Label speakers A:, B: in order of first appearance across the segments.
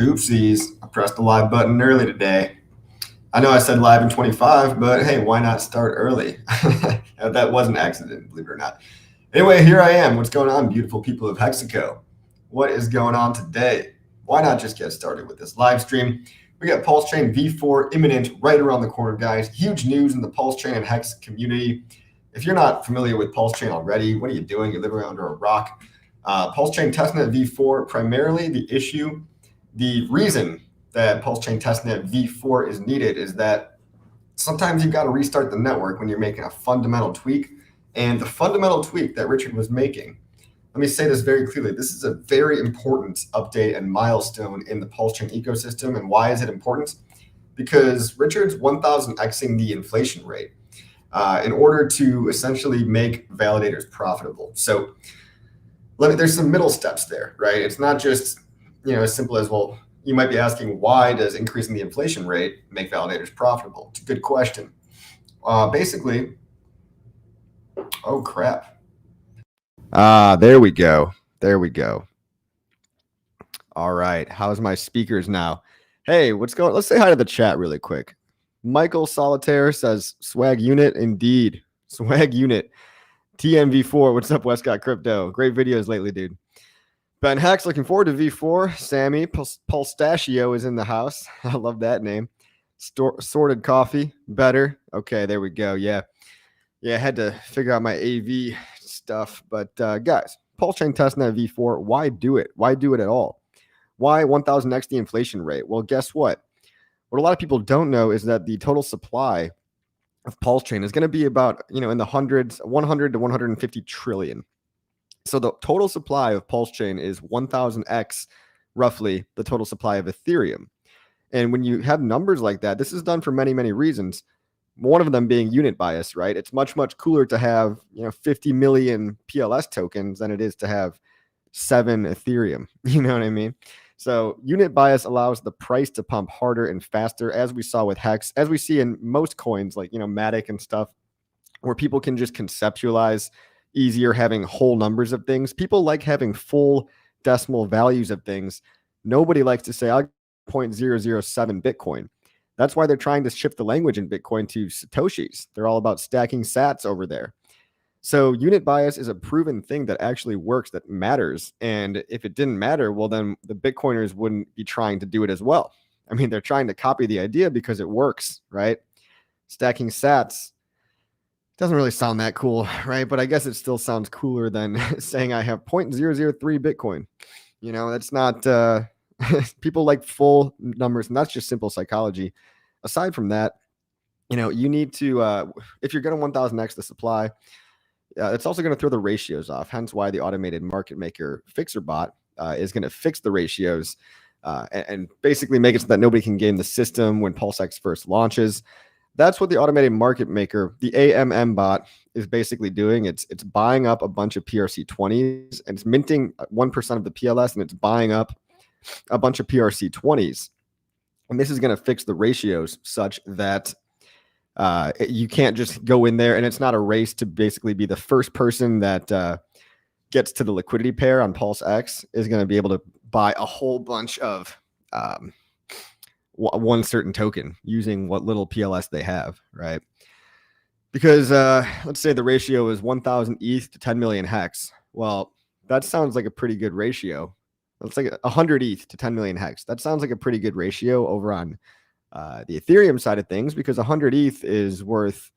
A: Oopsies, I pressed the live button early today. I know I said live in 25, but hey, why not start early? That was an accident, believe it or not. Anyway, here I am. What's going on, beautiful people of Hexaco? What is going on today? Why not just get started with this live stream? We got PulseChain V4 imminent right around the corner, guys. Huge news in the PulseChain and Hex community. If you're not familiar with PulseChain already, what are you doing? You're living under a rock. PulseChain Testnet V4, primarily the reason that PulseChain Testnet V4 is needed is that sometimes you've got to restart the network when you're making a fundamental tweak. And the fundamental tweak that Richard was making, let me say this very clearly, this is a very important update and milestone in the PulseChain ecosystem. And why is it important? Because Richard's 1000xing the inflation rate in order to essentially make validators profitable. So there's some middle steps there, right? It's not just as simple as, well, you might be asking, why does increasing the inflation rate make validators profitable? It's a good question. Basically, oh crap. There we go. There we go. All right. How's my speakers now? Hey, what's going on? Let's say hi to the chat really quick. Michael Solitaire says, swag unit indeed. Swag unit. TMV4. What's up, Westcott Crypto? Great videos lately, dude. Ben Hex, looking forward to V4. Sammy Pulstachio is in the house. I love that name. Sorted coffee, better. Okay, there we go. Yeah, I had to figure out my AV stuff. But guys, PulseChain Testnet V4, why do it? Why do it at all? Why 1000x the inflation rate? Well, guess what? What a lot of people don't know is that the total supply of PulseChain is going to be about, in the hundreds, 100 to 150 trillion. So the total supply of PulseChain is 1000x, roughly, the total supply of Ethereum. And when you have numbers like that, this is done for many, many reasons. One of them being unit bias, right? It's much, much cooler to have, 50 million PLS tokens than it is to have 7 Ethereum. You know what I mean? So unit bias allows the price to pump harder and faster, as we saw with Hex, as we see in most coins like, Matic and stuff, where people can just conceptualize easier having whole numbers of things. People like having full decimal values of things. Nobody likes to say, I'll 0.007 Bitcoin. That's why they're trying to shift the language in Bitcoin to Satoshis. They're all about stacking sats over there. So unit bias is a proven thing that actually works, that matters. And if it didn't matter, well, then the Bitcoiners wouldn't be trying to do it as well. I mean, they're trying to copy the idea because it works, right? Stacking sats doesn't really sound that cool, right? But I guess it still sounds cooler than saying I have 0.003 Bitcoin. That's not, people like full numbers, and that's just simple psychology. Aside from that, you need to, if you're going to 1000x the supply, it's also going to throw the ratios off. Hence why the automated market maker fixer bot is going to fix the ratios and basically make it so that nobody can game the system when PulseX first launches. That's what the automated market maker, the AMM bot, is basically doing. It's buying up a bunch of PRC20s, and it's minting 1% of the PLS, and it's buying up a bunch of PRC20s. And this is going to fix the ratios such that you can't just go in there, and it's not a race to basically be the first person that gets to the liquidity pair on PulseX is going to be able to buy a whole bunch of one certain token using what little PLS they have, right? Because let's say the ratio is 1000 ETH to 10 million hex. Well, that sounds like a pretty good ratio. It's like 100 ETH to 10 million hex. That sounds like a pretty good ratio over on the Ethereum side of things, because 100 ETH is worth,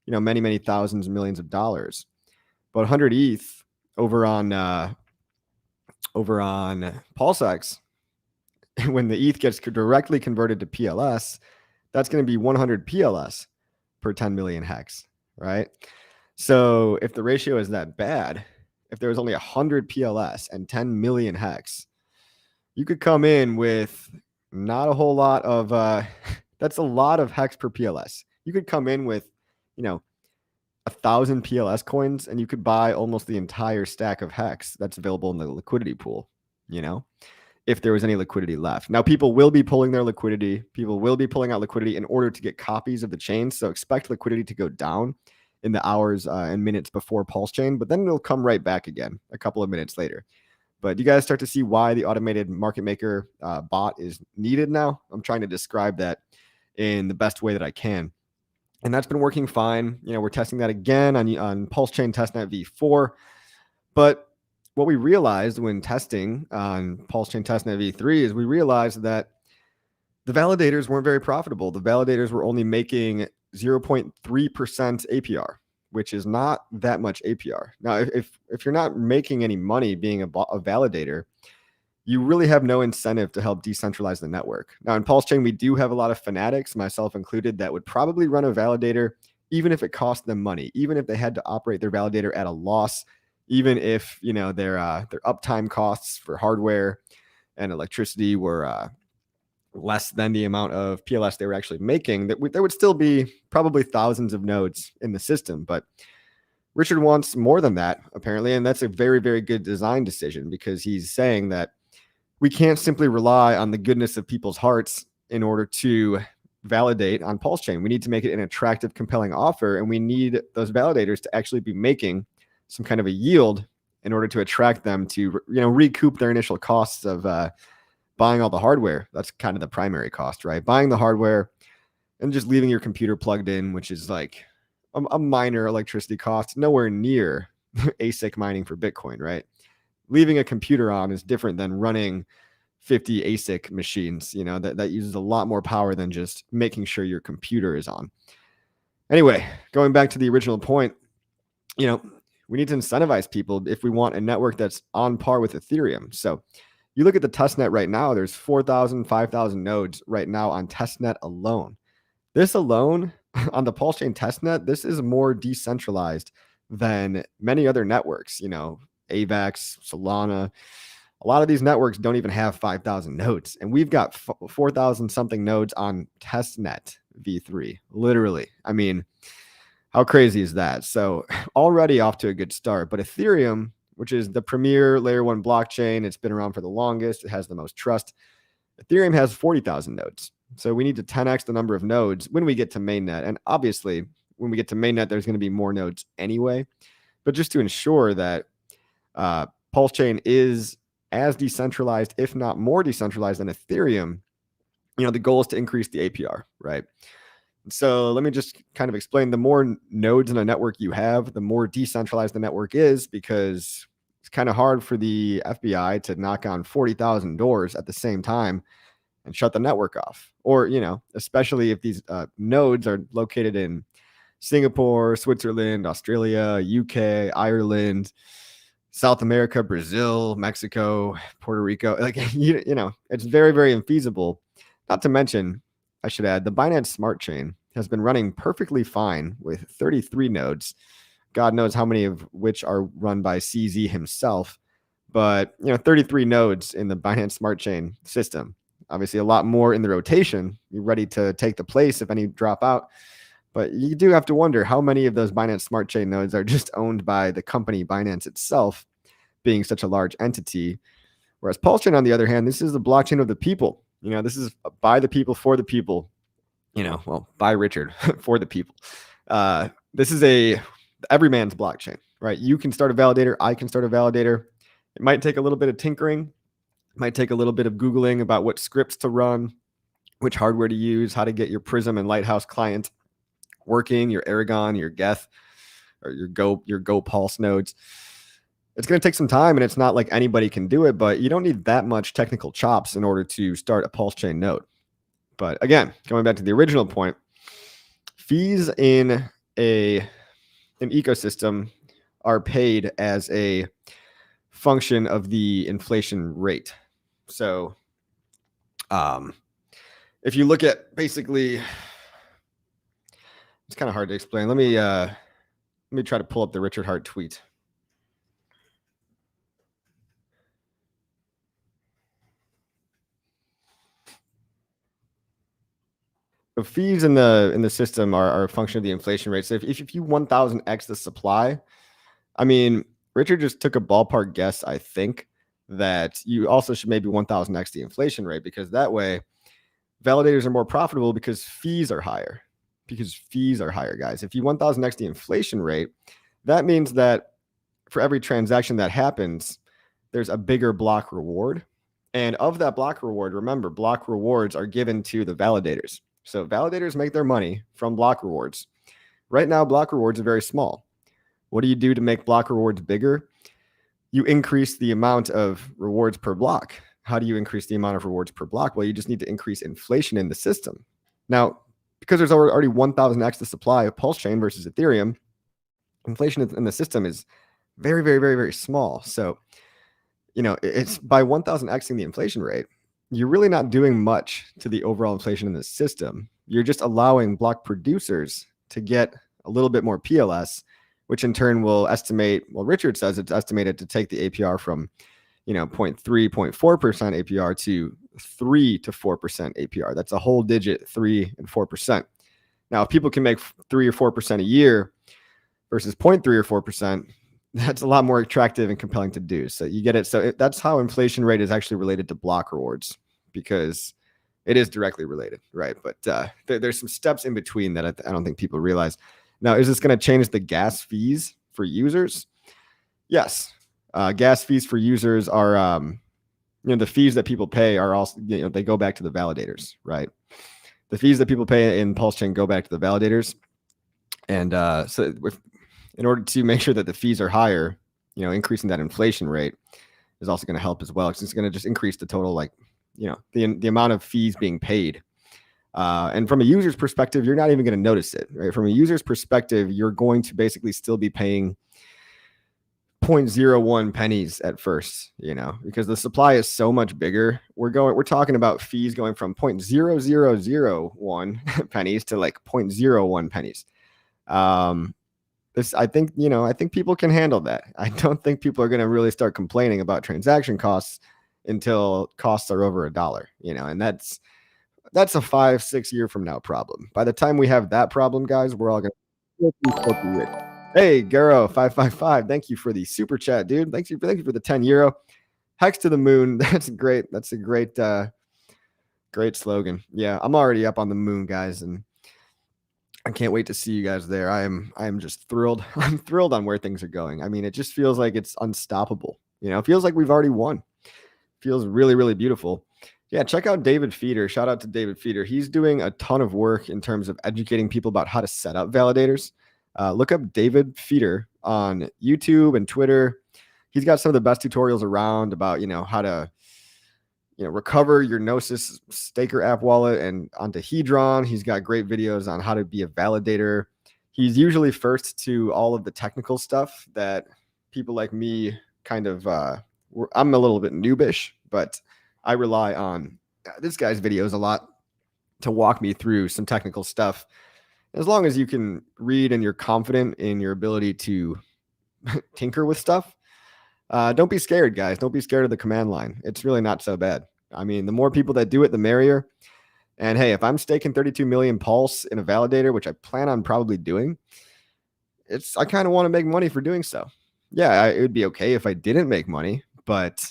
A: many, many thousands and millions of dollars. But 100 ETH over on PulseX, when the ETH gets directly converted to PLS, that's going to be 100 PLS per 10 million hex, right? So if the ratio is that bad, if there was only 100 PLS and 10 million hex, you could come in with not a whole lot of, that's a lot of hex per PLS. You could come in with, 1,000 PLS coins, and you could buy almost the entire stack of hex that's available in the liquidity pool, if there was any liquidity left. Now, people will be pulling their liquidity. People will be pulling out liquidity in order to get copies of the chain. So expect liquidity to go down in the hours and minutes before PulseChain, but then it'll come right back again a couple of minutes later. But you guys start to see why the automated market maker bot is needed now. I'm trying to describe that in the best way that I can. And that's been working fine. We're testing that again on PulseChain Testnet v4. But what we realized when testing on PulseChain Testnet v3 is we realized that the validators weren't very profitable. The validators were only making 0.3% APR, which is not that much APR. Now, if you're not making any money being a validator, you really have no incentive to help decentralize the network. Now, in PulseChain, we do have a lot of fanatics, myself included, that would probably run a validator even if it cost them money, even if they had to operate their validator at a loss, even if their uptime costs for hardware and electricity were less than the amount of PLS they were actually making, there would still be probably thousands of nodes in the system. But Richard wants more than that, apparently, and that's a very, very good design decision, because he's saying that we can't simply rely on the goodness of people's hearts in order to validate on PulseChain. We need to make it an attractive, compelling offer, and we need those validators to actually be making some kind of a yield in order to attract them to recoup their initial costs of buying all the hardware. That's kind of the primary cost, right? Buying the hardware and just leaving your computer plugged in, which is like a minor electricity cost, nowhere near ASIC mining for Bitcoin, right? Leaving a computer on is different than running 50 ASIC machines. That uses a lot more power than just making sure your computer is on. Anyway, going back to the original point, we need to incentivize people if we want a network that's on par with Ethereum. So you look at the testnet right now, there's 4,000, 5,000 nodes right now on testnet alone. This alone on the PulseChain testnet, this is more decentralized than many other networks, AVAX, Solana. A lot of these networks don't even have 5,000 nodes, and we've got 4,000 something nodes on testnet v3. Literally. I mean, how crazy is that? So already off to a good start. But Ethereum, which is the premier layer 1 blockchain, it's been around for the longest, it has the most trust. Ethereum has 40,000 nodes. So we need to 10x the number of nodes when we get to mainnet. And obviously, when we get to mainnet, there's going to be more nodes anyway. But just to ensure that PulseChain is as decentralized, if not more decentralized than Ethereum, the goal is to increase the APR, right? So let me just kind of explain. The more nodes in a network you have, the more decentralized the network is, because it's kind of hard for the FBI to knock on 40,000 doors at the same time and shut the network off. Or, especially if these nodes are located in Singapore, Switzerland, Australia, UK, Ireland, South America, Brazil, Mexico, Puerto Rico. Like, it's very, very infeasible. Not to mention, I should add, the Binance Smart Chain has been running perfectly fine with 33 nodes. God knows how many of which are run by CZ himself. But, 33 nodes in the Binance Smart Chain system. Obviously, a lot more in the rotation. You're ready to take the place if any drop out. But you do have to wonder how many of those Binance Smart Chain nodes are just owned by the company Binance itself, being such a large entity. Whereas PulseChain, on the other hand, this is the blockchain of the people. This is by the people, for the people, by Richard, for the people. This is every man's blockchain, right? You can start a validator. I can start a validator. It might take a little bit of tinkering. It might take a little bit of Googling about what scripts to run, which hardware to use, how to get your Prism and Lighthouse client working, your Aragon, your Geth, or your Go Pulse nodes. It's going to take some time, and it's not like anybody can do it, but you don't need that much technical chops in order to start a PulseChain node. But again, going back to the original point, fees in an ecosystem are paid as a function of the inflation rate. So if you look at basically, it's kind of hard to explain. Let me try to pull up the Richard Hart tweet. So fees in the system are a function of the inflation rate. So if you 1,000x the supply, I mean, Richard just took a ballpark guess, I think, that you also should maybe 1,000x the inflation rate, because that way validators are more profitable because fees are higher. Guys. If you 1,000x the inflation rate, that means that for every transaction that happens, there's a bigger block reward. And of that block reward, remember, block rewards are given to the validators. So validators make their money from block rewards. Right now, block rewards are very small. What do you do to make block rewards bigger? You increase the amount of rewards per block. How do you increase the amount of rewards per block? Well, you just need to increase inflation in the system. Now, because there's already 1,000x the supply of PulseChain versus Ethereum, inflation in the system is very, very, very, very small. So, it's by 1,000xing the inflation rate, you're really not doing much to the overall inflation in the system. You're just allowing block producers to get a little bit more PLS, which in turn will estimate, well, Richard says it's estimated to take the APR from, 0.3, 0.4% APR to 3 to 4% APR. That's a whole digit, 3 and 4%. Now, if people can make 3 or 4% a year versus 0.3 or 4%, that's a lot more attractive and compelling to do. So you get it. So that's how inflation rate is actually related to block rewards, because it is directly related, right? But there's some steps in between that I don't think people realize. Now, is this going to change the gas fees for users? Yes. Gas fees for users are, the fees that people pay are also, they go back to the validators, right? The fees that people pay in PulseChain go back to the validators. And so in order to make sure that the fees are higher, increasing that inflation rate is also going to help as well. Because it's going to just increase the total, the amount of fees being paid. And from a user's perspective, you're not even going to notice it, right? From a user's perspective, you're going to basically still be paying 0.01 pennies at first, because the supply is so much bigger. We're talking about fees going from 0.0001 pennies to like 0.01 pennies. I think people can handle that. I don't think people are going to really start complaining about transaction costs until costs are over $1, and that's a 5-6 year from now problem. By the time we have that problem, guys, we're all going to. Hey, Garo 555, thank you for the super chat, dude. Thank you for the €10. Hex to the moon. That's great. That's a great slogan. Yeah, I'm already up on the moon, guys, and I can't wait to see you guys there. I am just thrilled. I'm thrilled on where things are going. I mean, it just feels like it's unstoppable. It feels like we've already won. It feels really, really beautiful. Yeah, check out David Feeder. Shout out to David Feeder. He's doing a ton of work in terms of educating people about how to set up validators. Look up David Feeder on YouTube and Twitter. He's got some of the best tutorials around about, how to recover your Gnosis staker app wallet and onto Hedron. He's got great videos on how to be a validator. He's usually first to all of the technical stuff that people like me kind of, I'm a little bit noobish, but I rely on this guy's videos a lot to walk me through some technical stuff. As long as you can read and you're confident in your ability to tinker with stuff, don't be scared, guys. Don't be scared of the command line. It's really not so bad. I mean, the more people that do it, the merrier. And hey, if I'm staking 32 million Pulse in a validator, which I plan on probably doing, I kind of want to make money for doing so. Yeah, it would be okay if I didn't make money, but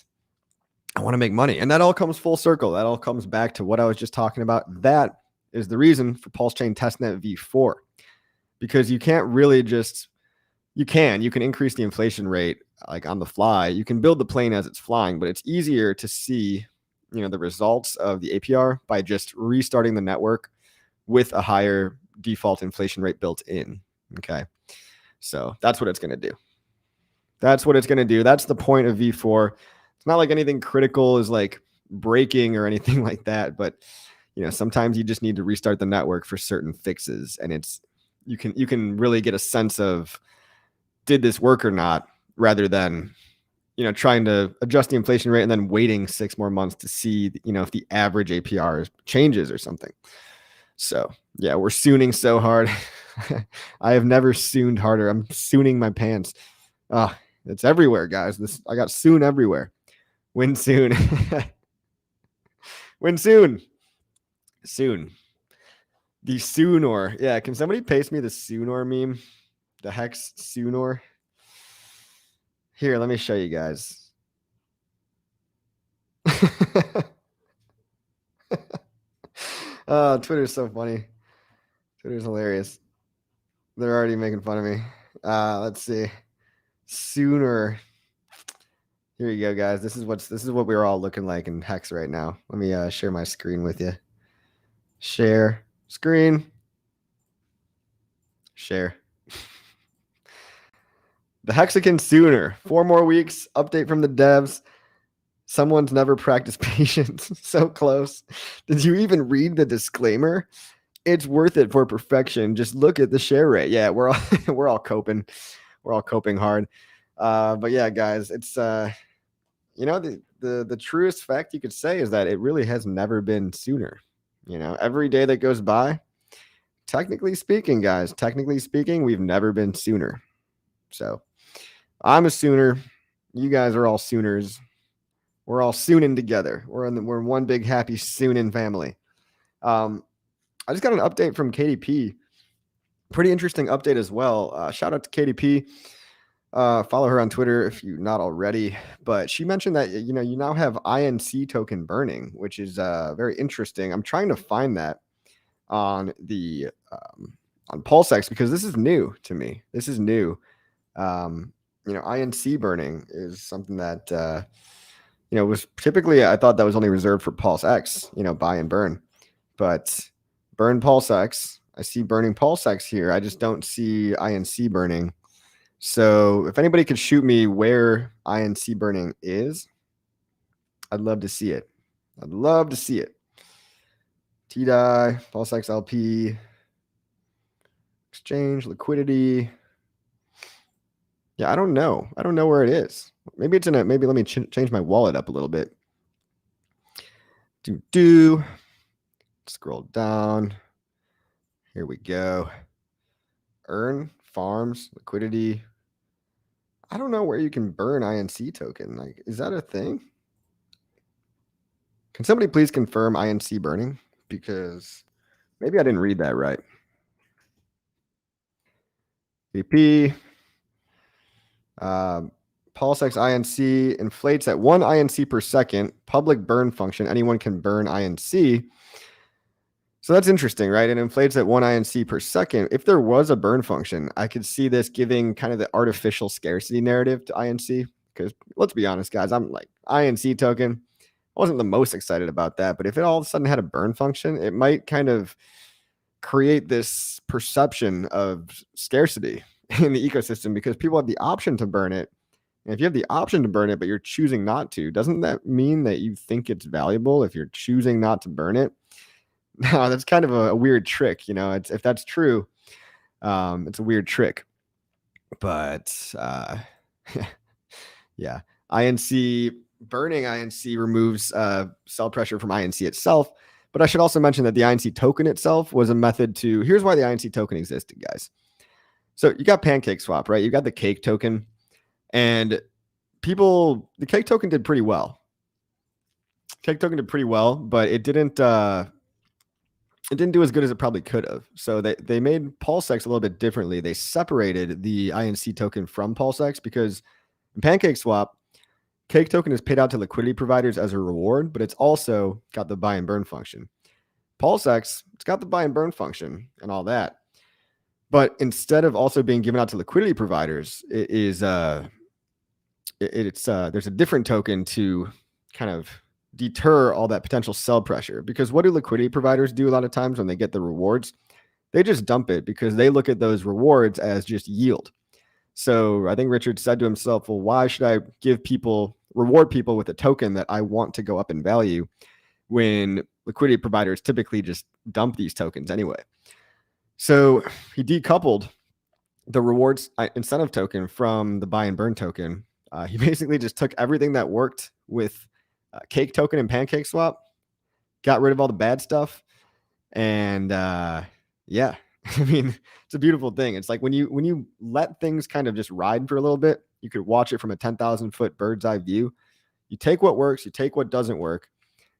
A: I want to make money. And that all comes full circle. That all comes back to what I was just talking about. That is the reason for PulseChain Testnet V4, because you can't really just, you can increase the inflation rate like on the fly. You can build the plane as it's flying, but it's easier to see, the results of the APR by just restarting the network with a higher default inflation rate built in. Okay. So that's what it's going to do. That's what it's going to do. That's the point of V4. It's not like anything critical is like breaking or anything like that, but sometimes you just need to restart the network for certain fixes, and you can really get a sense of, did this work or not, rather than trying to adjust the inflation rate and then waiting 6 more months to see if the average APR changes or something. So yeah, we're sooning so hard. I have never sooned harder. I'm sooning my pants. It's everywhere, guys. I got soon everywhere. Win soon. Win soon. Soon. The Soonor. Yeah, can somebody paste me the Soonor meme? The Hex Soonor. Here, let me show you guys. Oh, Twitter's so funny. Twitter's hilarious. They're already making fun of me. Let's see. Sooner. Here you go, guys. This is what we're all looking like in HEX right now. Let me share my screen with you. Share screen. Share. The Hexagon sooner. 4 more weeks. Update from the devs. Someone's never practiced patience. So close. Did you even read the disclaimer? It's worth it for perfection. Just look at the share rate. Yeah, we're all we're all coping. We're all coping hard. But yeah, guys, it's the truest fact you could say is that it really has never been sooner. Every day that goes by, technically speaking, guys, we've never been sooner. So I'm a sooner. You guys are all sooners. We're all sooning together. We're one big happy sooning family. I just got an update from KDP. Pretty interesting update as well. Shout out to KDP. Follow her on Twitter if you're not already. But she mentioned that you now have INC token burning, which is very interesting. I'm trying to find that on the on PulseX because this is new to me. This is new. INC burning is something that was typically, I thought that was only reserved for PulseX, buy and burn. But burn PulseX. I see burning PulseX here. I just don't see INC burning. So if anybody could shoot me where INC burning is, I'd love to see it. I'd love to see it. TDI, PulseX LP, exchange, liquidity. Yeah, I don't know. I don't know where it is. Maybe it's maybe let me change my wallet up a little bit. Scroll down. Here we go. Earn, farms, liquidity. I don't know where you can burn INC token. Like, is that a thing? Can somebody please confirm INC burning? Because maybe I didn't read that right. VP. PulseX INC inflates at 1 INC per second. Public burn function. Anyone can burn INC. So that's interesting, right? It inflates at 1 INC per second. If there was a burn function, I could see this giving kind of the artificial scarcity narrative to INC. Because let's be honest, guys, I'm like, INC token, I wasn't the most excited about that. But if it all of a sudden had a burn function, it might kind of create this perception of scarcity in the ecosystem because people have the option to burn it. And if you have the option to burn it, but you're choosing not to, doesn't that mean that you think it's valuable if you're choosing not to burn it? No, that's kind of a weird trick. If that's true, it's a weird trick. But yeah, burning INC removes sell pressure from INC itself. But I should also mention that the INC token itself was a method to, here's why the INC token existed, guys. So you got PancakeSwap, right? You got the cake token, and the cake token did pretty well. Cake token did pretty well, but it didn't do as good as it probably could have. So they made PulseX a little bit differently. They separated the INC token from PulseX because in PancakeSwap, cake token is paid out to liquidity providers as a reward, but it's also got the buy and burn function. PulseX, it's got the buy and burn function and all that. But instead of also being given out to liquidity providers, there's a different token to kind of deter all that potential sell pressure. Because what do liquidity providers do a lot of times when they get the rewards? They just dump it because they look at those rewards as just yield. So I think Richard said to himself, well, why should I reward people with a token that I want to go up in value when liquidity providers typically just dump these tokens anyway? So he decoupled the rewards incentive token from the buy and burn token. He basically just took everything that worked with cake token and PancakeSwap, got rid of all the bad stuff, and yeah, I mean, it's a beautiful thing. It's like when you let things kind of just ride for a little bit, you could watch it from a 10,000 foot bird's eye view. You take what works, you take what doesn't work,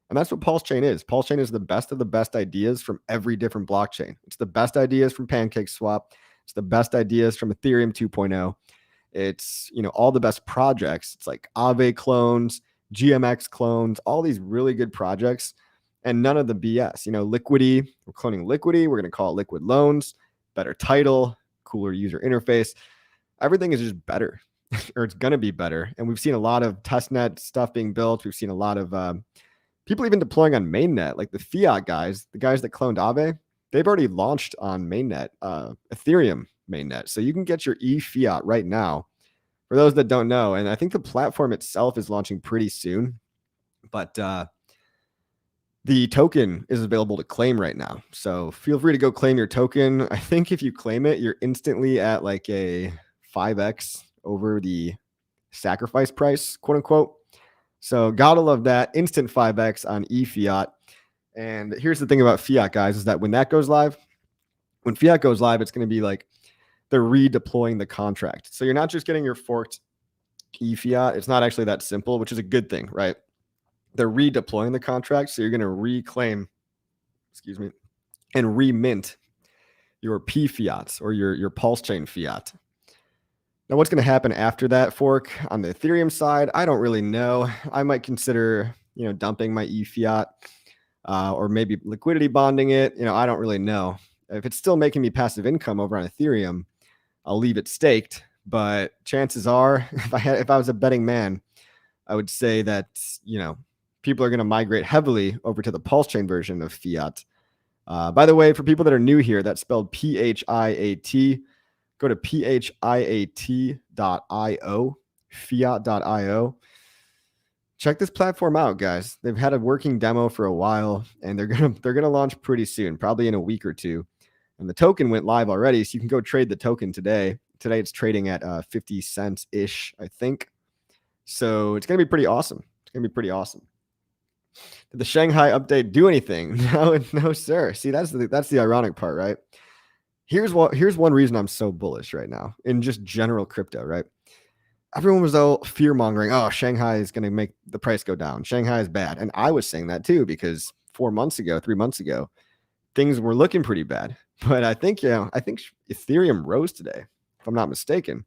A: and that's what PulseChain is. PulseChain is the best of the best ideas from every different blockchain. It's the best ideas from PancakeSwap. It's the best ideas from Ethereum 2.0. It's all the best projects. It's like Aave clones, GMX clones, all these really good projects, and none of the BS. Liquidity, we're cloning Liquidity. We're going to call it Liquid Loans, better title, cooler user interface. Everything is just better. or it's going to be better. And we've seen a lot of testnet stuff being built. We've seen a lot of people even deploying on mainnet, like the Fiat guys, the guys that cloned Aave. They've already launched on mainnet, Ethereum mainnet. So you can get your Fiat right now for those that don't know. And I think the platform itself is launching pretty soon, but the token is available to claim right now. So feel free to go claim your token. I think if you claim it, you're instantly at like a 5x over the sacrifice price, quote unquote. So gotta love that. Instant 5x on Fiat. And here's the thing about Fiat, guys, is that when Fiat goes live, it's going to be like they're redeploying the contract. So you're not just getting your forked Fiat. It's not actually that simple, which is a good thing, right? They're redeploying the contract. So you're going to reclaim, and remint your P fiats or your PulseChain fiat. Now, what's going to happen after that fork on the Ethereum side? I don't really know. I might consider, dumping my fiat or maybe liquidity bonding it. I don't really know. If it's still making me passive income over on Ethereum, I'll leave it staked. But chances are, if I was a betting man, I would say that, people are going to migrate heavily over to the PulseChain version of Fiat. By the way, for people that are new here, that's spelled PHIAT. Go to phiat.io, fiat.io. Check this platform out, guys. They've had a working demo for a while, and they're gonna launch pretty soon, probably in a week or two. And the token went live already, so you can go trade the token today. Today it's trading at 50 cents ish, I think. So it's gonna be pretty awesome. Did the Shanghai update do anything? No, sir. See, that's the ironic part, right? Here's one reason I'm so bullish right now in just general crypto, right? Everyone was all fear mongering. Oh, Shanghai is going to make the price go down. Shanghai is bad. And I was saying that too, because 3 months ago, things were looking pretty bad. But I think Ethereum rose today, if I'm not mistaken.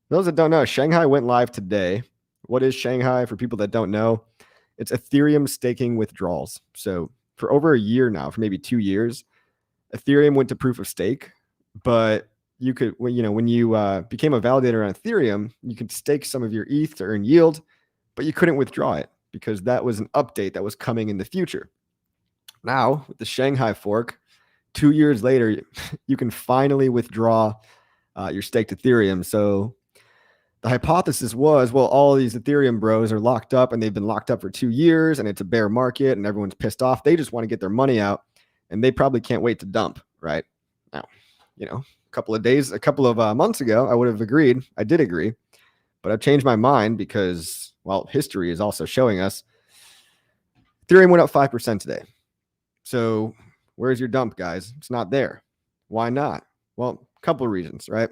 A: Those that don't know, Shanghai went live today. What is Shanghai for people that don't know? It's Ethereum staking withdrawals. So for over a year now, for maybe 2 years, Ethereum went to proof of stake, but you could, when you became a validator on Ethereum, you could stake some of your ETH to earn yield, but you couldn't withdraw it because that was an update that was coming in the future. Now, with the Shanghai fork, 2 years later, you can finally withdraw your staked Ethereum. So the hypothesis was, well, all these Ethereum bros are locked up and they've been locked up for 2 years and it's a bear market and everyone's pissed off. They just want to get their money out and they probably can't wait to dump, right? Now, a couple of months ago, I would have agreed. I did agree, but I've changed my mind because, well, history is also showing us Ethereum went up 5% today. So where's your dump, guys? It's not there. Why not? Well, a couple of reasons, right?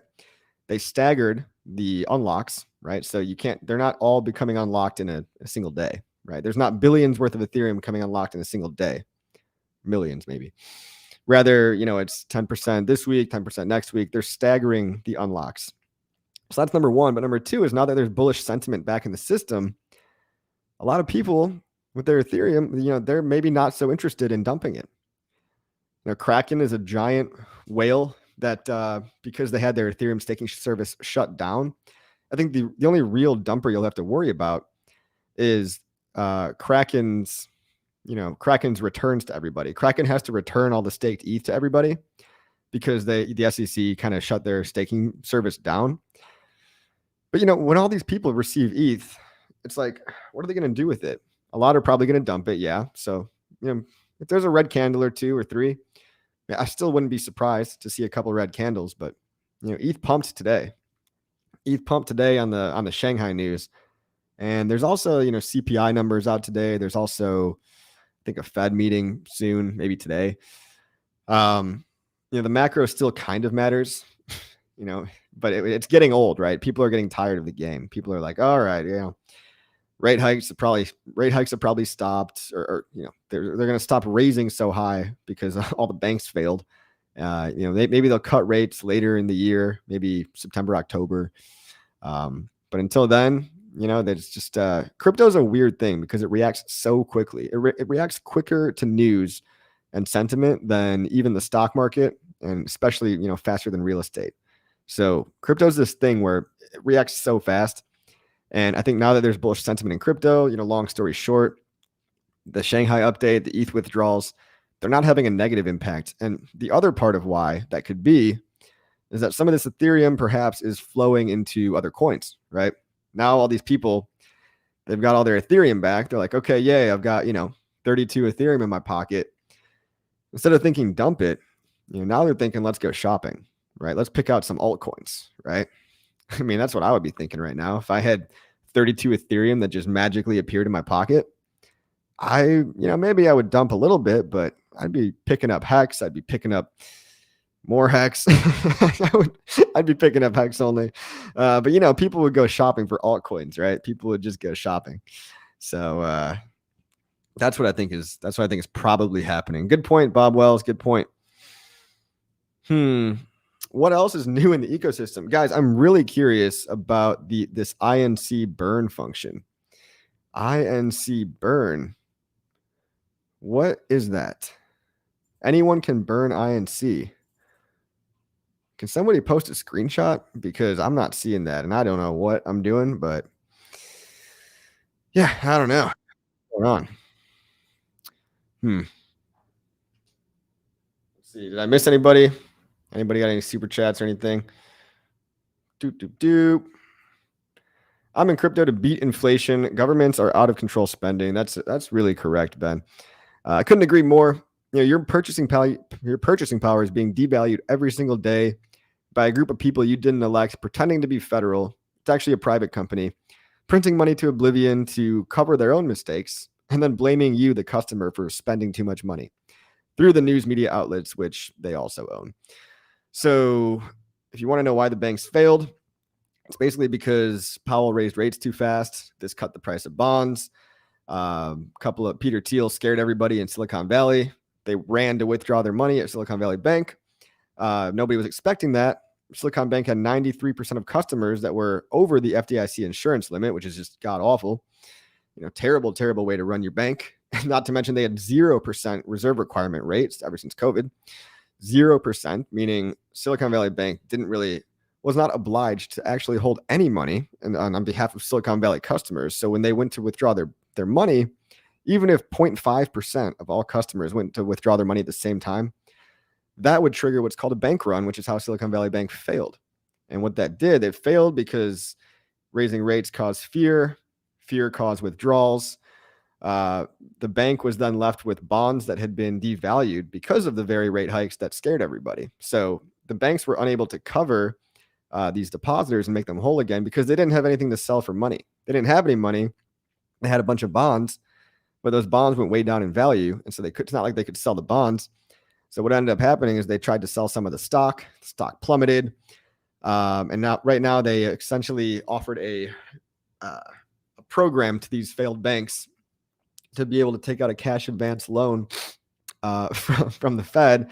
A: They staggered the unlocks, right? So they're not all becoming unlocked in a single day, right? There's not billions worth of Ethereum coming unlocked in a single day. Millions, maybe. Rather, it's 10% this week, 10% next week. They're staggering the unlocks. So that's number one. But number two is now that there's bullish sentiment back in the system, a lot of people with their Ethereum, they're maybe not so interested in dumping it. Kraken is a giant whale that because they had their Ethereum staking service shut down, I think the only real dumper you'll have to worry about is Kraken's returns to everybody. Kraken has to return all the staked ETH to everybody because the SEC kind of shut their staking service down. But when all these people receive ETH, it's like, what are they going to do with it? A lot are probably going to dump it. Yeah. So, if there's a red candle or 2 or 3, I still wouldn't be surprised to see a couple red candles, but ETH pumped today. ETH pumped today on the Shanghai news. And there's also, CPI numbers out today. There's also, I think, a Fed meeting soon, maybe today. The macro still kind of matters, but it's getting old, right? People are getting tired of the game. People are like, all right, rate hikes have probably stopped, or they're going to stop raising so high because all the banks failed. Maybe they'll cut rates later in the year, maybe September, October. But until then, that's just crypto is a weird thing because it reacts so quickly. It reacts quicker to news and sentiment than even the stock market, and especially faster than real estate. So crypto's this thing where it reacts so fast. And I think now that there's bullish sentiment in crypto, long story short, the Shanghai update, the ETH withdrawals, they're not having a negative impact. And the other part of why that could be is that some of this Ethereum perhaps is flowing into other coins, right? Now all these people, they've got all their Ethereum back. They're like, okay, yay, I've got, 32 Ethereum in my pocket. Instead of thinking dump it, now they're thinking, let's go shopping, right? Let's pick out some altcoins, right? I mean, that's what I would be thinking right now. If I had 32 Ethereum that just magically appeared in my pocket, maybe I would dump a little bit, but I'd be picking up HEX. I'd be picking up more HEX. I'd be picking up HEX only. But people would go shopping for altcoins, right? People would just go shopping. So that's what I think is probably happening. Good point, Bob Wells. Good point. What else is new in the ecosystem? Guys, I'm really curious about this INC burn function. INC burn. What is that? Anyone can burn INC. Can somebody post a screenshot? Because I'm not seeing that, and I don't know what I'm doing, but yeah, I don't know. What's going on? Let's see. Did I miss anybody? Anybody got any super chats or anything? I'm in crypto to beat inflation. Governments are out of control spending. That's really correct, Ben. I couldn't agree more. Your purchasing power is being devalued every single day by a group of people you didn't elect, pretending to be federal. It's actually a private company, printing money to oblivion to cover their own mistakes, and then blaming you, the customer, for spending too much money through the news media outlets, which they also own. So if you want to know why the banks failed, it's basically because Powell raised rates too fast. This cut the price of bonds. Couple of Peter Thiel scared everybody in Silicon Valley. They ran to withdraw their money at Silicon Valley Bank. Nobody was expecting that. Silicon Bank had 93% of customers that were over the FDIC insurance limit, which is just god awful. Terrible, terrible way to run your bank. Not to mention they had 0% reserve requirement rates ever since COVID. 0%, meaning Silicon Valley Bank was not obliged to actually hold any money on behalf of Silicon Valley customers. So when they went to withdraw their money, even if 0.5% of all customers went to withdraw their money at the same time, that would trigger what's called a bank run, which is how Silicon Valley Bank failed. And what that did, it failed because raising rates caused fear caused withdrawals. The bank was then left with bonds that had been devalued because of the very rate hikes that scared everybody. So the banks were unable to cover these depositors and make them whole again because they didn't have anything to sell for money. They didn't have any money. They had a bunch of bonds, but those bonds went way down in value. And so it's not like they could sell the bonds. So what ended up happening is they tried to sell some of the stock. The stock plummeted. And right now they essentially offered a program to these failed banks to be able to take out a cash advance loan from the Fed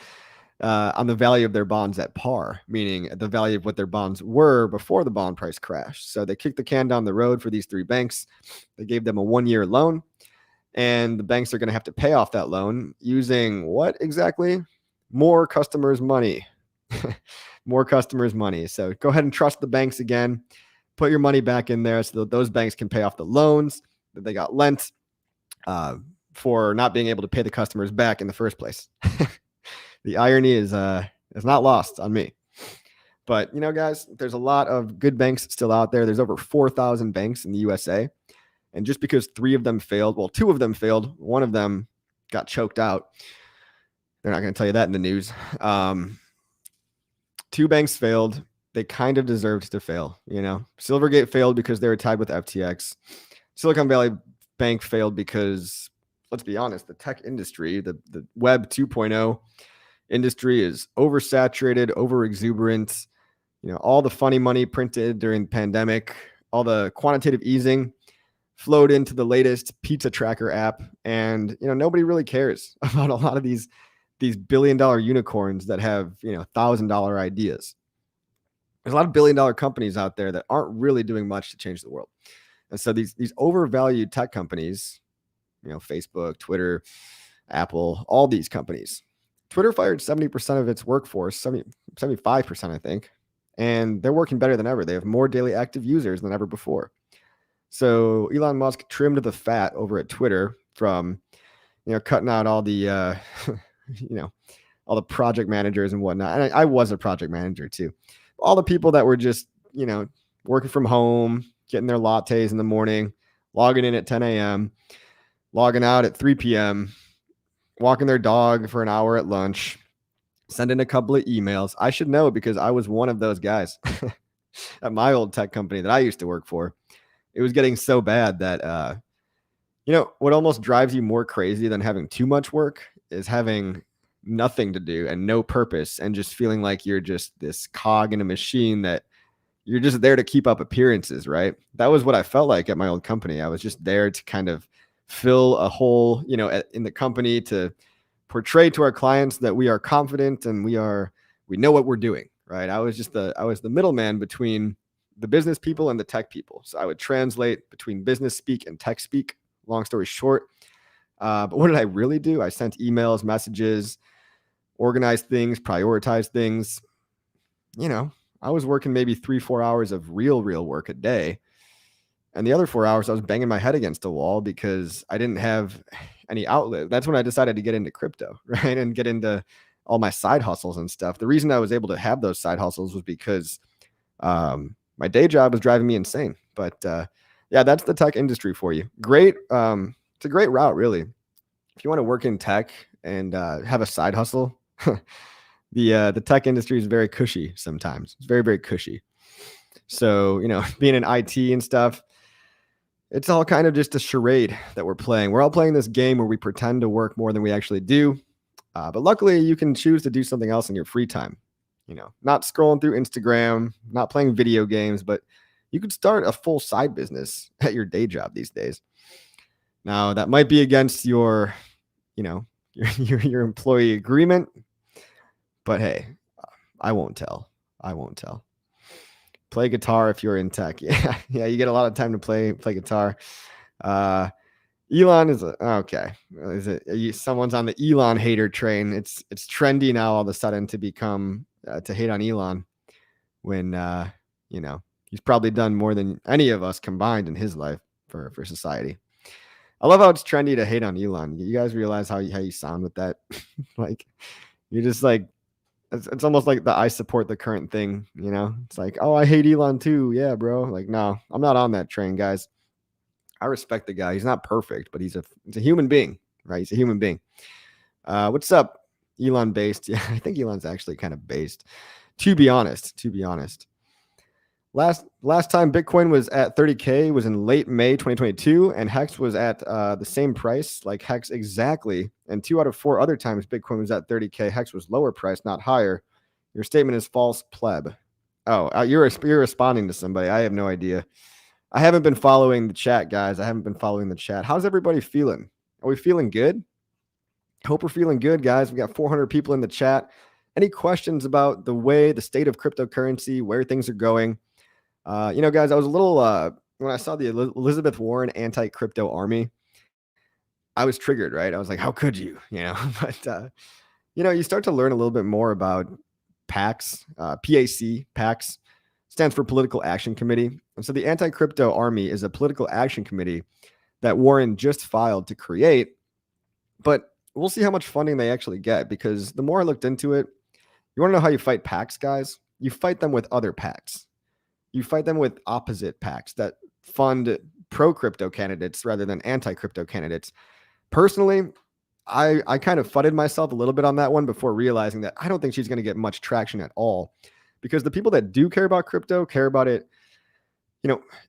A: on the value of their bonds at par, meaning the value of what their bonds were before the bond price crashed. So they kicked the can down the road for these three banks. They gave them a 1-year loan, and the banks are going to have to pay off that loan using what exactly? More customers' money. More customers' money. So go ahead and trust the banks again. Put your money back in there so that those banks can pay off the loans that they got lent for not being able to pay the customers back in the first place. The irony is not lost on me. But, guys, there's a lot of good banks still out there. There's over 4,000 banks in the USA. And just because 3 of them failed, well, 2 of them failed, 1 of them got choked out. They're not going to tell you that in the news. 2 banks failed. They kind of deserved to fail. Silvergate failed because they were tied with FTX. Silicon Valley Bank failed because, let's be honest, the tech industry, the Web 2.0 industry is oversaturated, over exuberant. All the funny money printed during the pandemic, all the quantitative easing flowed into the latest pizza tracker app. And, nobody really cares about a lot of these billion-dollar unicorns that have, $1,000 ideas. There's a lot of billion-dollar companies out there that aren't really doing much to change the world. And so these overvalued tech companies, Facebook, Twitter, Apple, all these companies. Twitter fired 70% of its workforce, 75%, I think. and they're working better than ever. They have more daily active users than ever before. So Elon Musk trimmed the fat over at Twitter from, cutting out all the, all the project managers and whatnot. And I was a project manager too. All the people that were just, working from home, getting their lattes in the morning, logging in at 10 a.m., logging out at 3 p.m., walking their dog for an hour at lunch, sending a couple of emails. I should know because I was one of those guys at my old tech company that I used to work for. It was getting so bad that, what almost drives you more crazy than having too much work is having nothing to do and no purpose and just feeling like you're just this cog in a machine that you're just there to keep up appearances, right? That was what I felt like at my old company. I was just there to kind of fill a hole, in the company, to portray to our clients that we are confident and we know what we're doing, right? I was the middleman between the business people and the tech people. So I would translate between business speak and tech speak, long story short. But what did I really do? I sent emails, messages, organized things, prioritized things. I was working maybe 3-4 hours of real work a day. And the other 4 hours I was banging my head against a wall because I didn't have any outlet. That's when I decided to get into crypto, right? And get into all my side hustles and stuff. The reason I was able to have those side hustles was because my day job was driving me insane. But yeah, that's the tech industry for you. Great. It's a great route, really. If you want to work in tech and have a side hustle, the tech industry is very cushy sometimes. It's very, very cushy. So, being in IT and stuff, it's all kind of just a charade that we're playing. We're all playing this game where we pretend to work more than we actually do. But luckily, you can choose to do something else in your free time. Not scrolling through Instagram, not playing video games, but you could start a full side business at your day job these days. Now, that might be against your employee agreement, but hey, I won't tell. Play guitar if you're in tech. Yeah, you get a lot of time to play guitar. Elon is okay. Someone's on the Elon hater train. It's trendy now all of a sudden to become to hate on Elon when he's probably done more than any of us combined in his life for society. I love how it's trendy to hate on Elon. You guys realize how you sound with that? Like, you're just like, it's almost like the I support the current thing, It's like, oh, I hate Elon too. Yeah, bro. Like, no, I'm not on that train, guys. I respect the guy. He's not perfect, but he's a human being, right? He's a human being. What's up, Elon based? Yeah, I think Elon's actually kind of based, to be honest. Last time Bitcoin was at 30K was in late May 2022, and HEX was at the same price, like HEX exactly. And 2 out of 4 other times Bitcoin was at 30K, HEX was lower price, not higher. Your statement is false, pleb. Oh, you're responding to somebody. I have no idea. I haven't been following the chat, guys. How's everybody feeling? Are we feeling good? Hope we're feeling good, guys. We got 400 people in the chat. Any questions about the state of cryptocurrency, where things are going? Guys, I was a little, when I saw the Elizabeth Warren anti-crypto army, I was triggered, right? I was like, how could you, but, you start to learn a little bit more about PACs, PACs stands for Political Action Committee. And so the anti-crypto army is a political action committee that Warren just filed to create, but we'll see how much funding they actually get, because the more I looked into it, you want to know how you fight PACs, guys? You fight them with other PACs. You fight them with opposite PACs that fund pro-crypto candidates rather than anti-crypto candidates. Personally, I kind of fudded myself a little bit on that one before realizing that I don't think she's going to get much traction at all, because the people that do care about crypto care about it,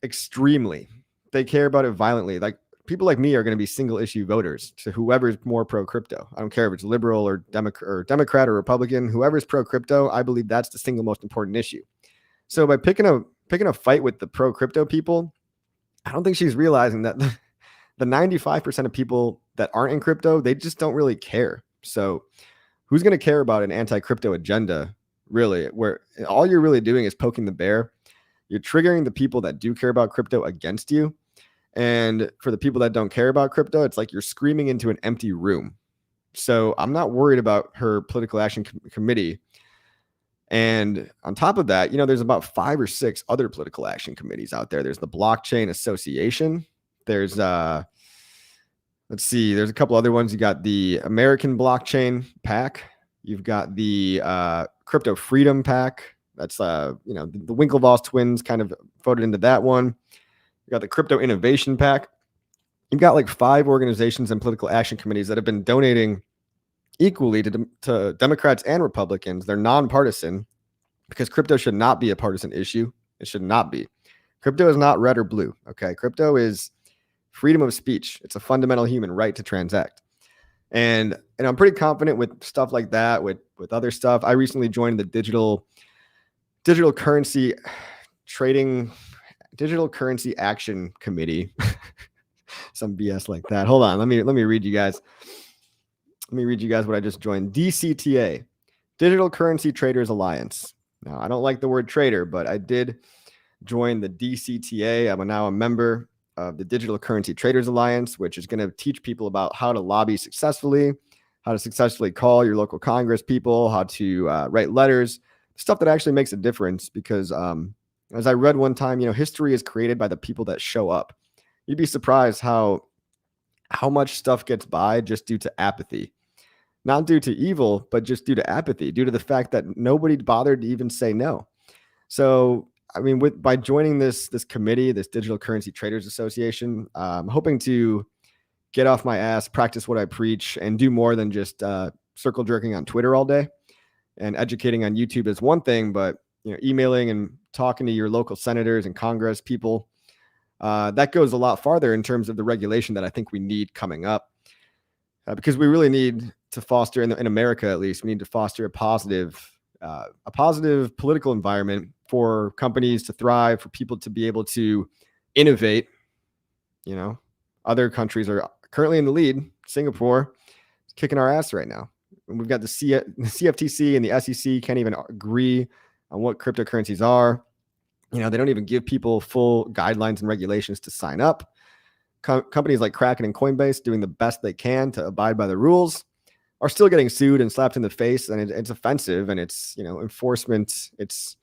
A: extremely. They care about it violently. Like, people like me are going to be single issue voters to whoever's more pro-crypto. I don't care if it's liberal or Democrat or Republican, whoever's pro-crypto, I believe that's the single most important issue. So by picking a fight with the pro-crypto people, I don't think she's realizing that the 95% of people that aren't in crypto, they just don't really care. So who's going to care about an anti-crypto agenda, really, where all you're really doing is poking the bear? You're triggering the people that do care about crypto against you. And for the people that don't care about crypto, it's like you're screaming into an empty room. So I'm not worried about her political action committee And on top of that, there's about 5 or 6 other political action committees out there. There's the Blockchain Association. There's let's see, there's a couple other ones. You got the American Blockchain PAC. You've got the Crypto Freedom PAC. That's the Winklevoss twins kind of voted into that one. You got the Crypto Innovation PAC. You've got like 5 organizations and political action committees that have been donating equally to Democrats and Republicans. They're nonpartisan because crypto should not be a partisan issue. It should not be. Crypto is not red or blue. Okay. Crypto is freedom of speech. It's a fundamental human right to transact. And I'm pretty confident with stuff like that, with other stuff. I recently joined the digital currency action committee. Some BS like that. Hold on. Let me read you guys. Let me read you guys what I just joined. DCTA, Digital Currency Traders Alliance. Now, I don't like the word trader, but I did join the DCTA. I'm now a member of the Digital Currency Traders Alliance, which is going to teach people about how to lobby successfully, how to successfully call your local Congress people, how to write letters, stuff that actually makes a difference. Because as I read one time, history is created by the people that show up. You'd be surprised how much stuff gets by just due to apathy. Not due to evil, but just due to apathy, due to the fact that nobody bothered to even say no. So, I mean, by joining this committee, this Digital Currency Traders Association, I'm hoping to get off my ass, practice what I preach, and do more than just circle jerking on Twitter all day. And educating on YouTube is one thing, but emailing and talking to your local senators and Congress people, that goes a lot farther in terms of the regulation that I think we need coming up. Because we really need to foster, in America at least, we need to foster a positive political environment for companies to thrive, for people to be able to innovate. Other countries are currently in the lead. Singapore is kicking our ass right now. And we've got the CFTC and the SEC can't even agree on what cryptocurrencies are. They don't even give people full guidelines and regulations to sign up. Companies like Kraken and Coinbase, doing the best they can to abide by the rules, are still getting sued and slapped in the face, and it's offensive. And it's enforcement. It's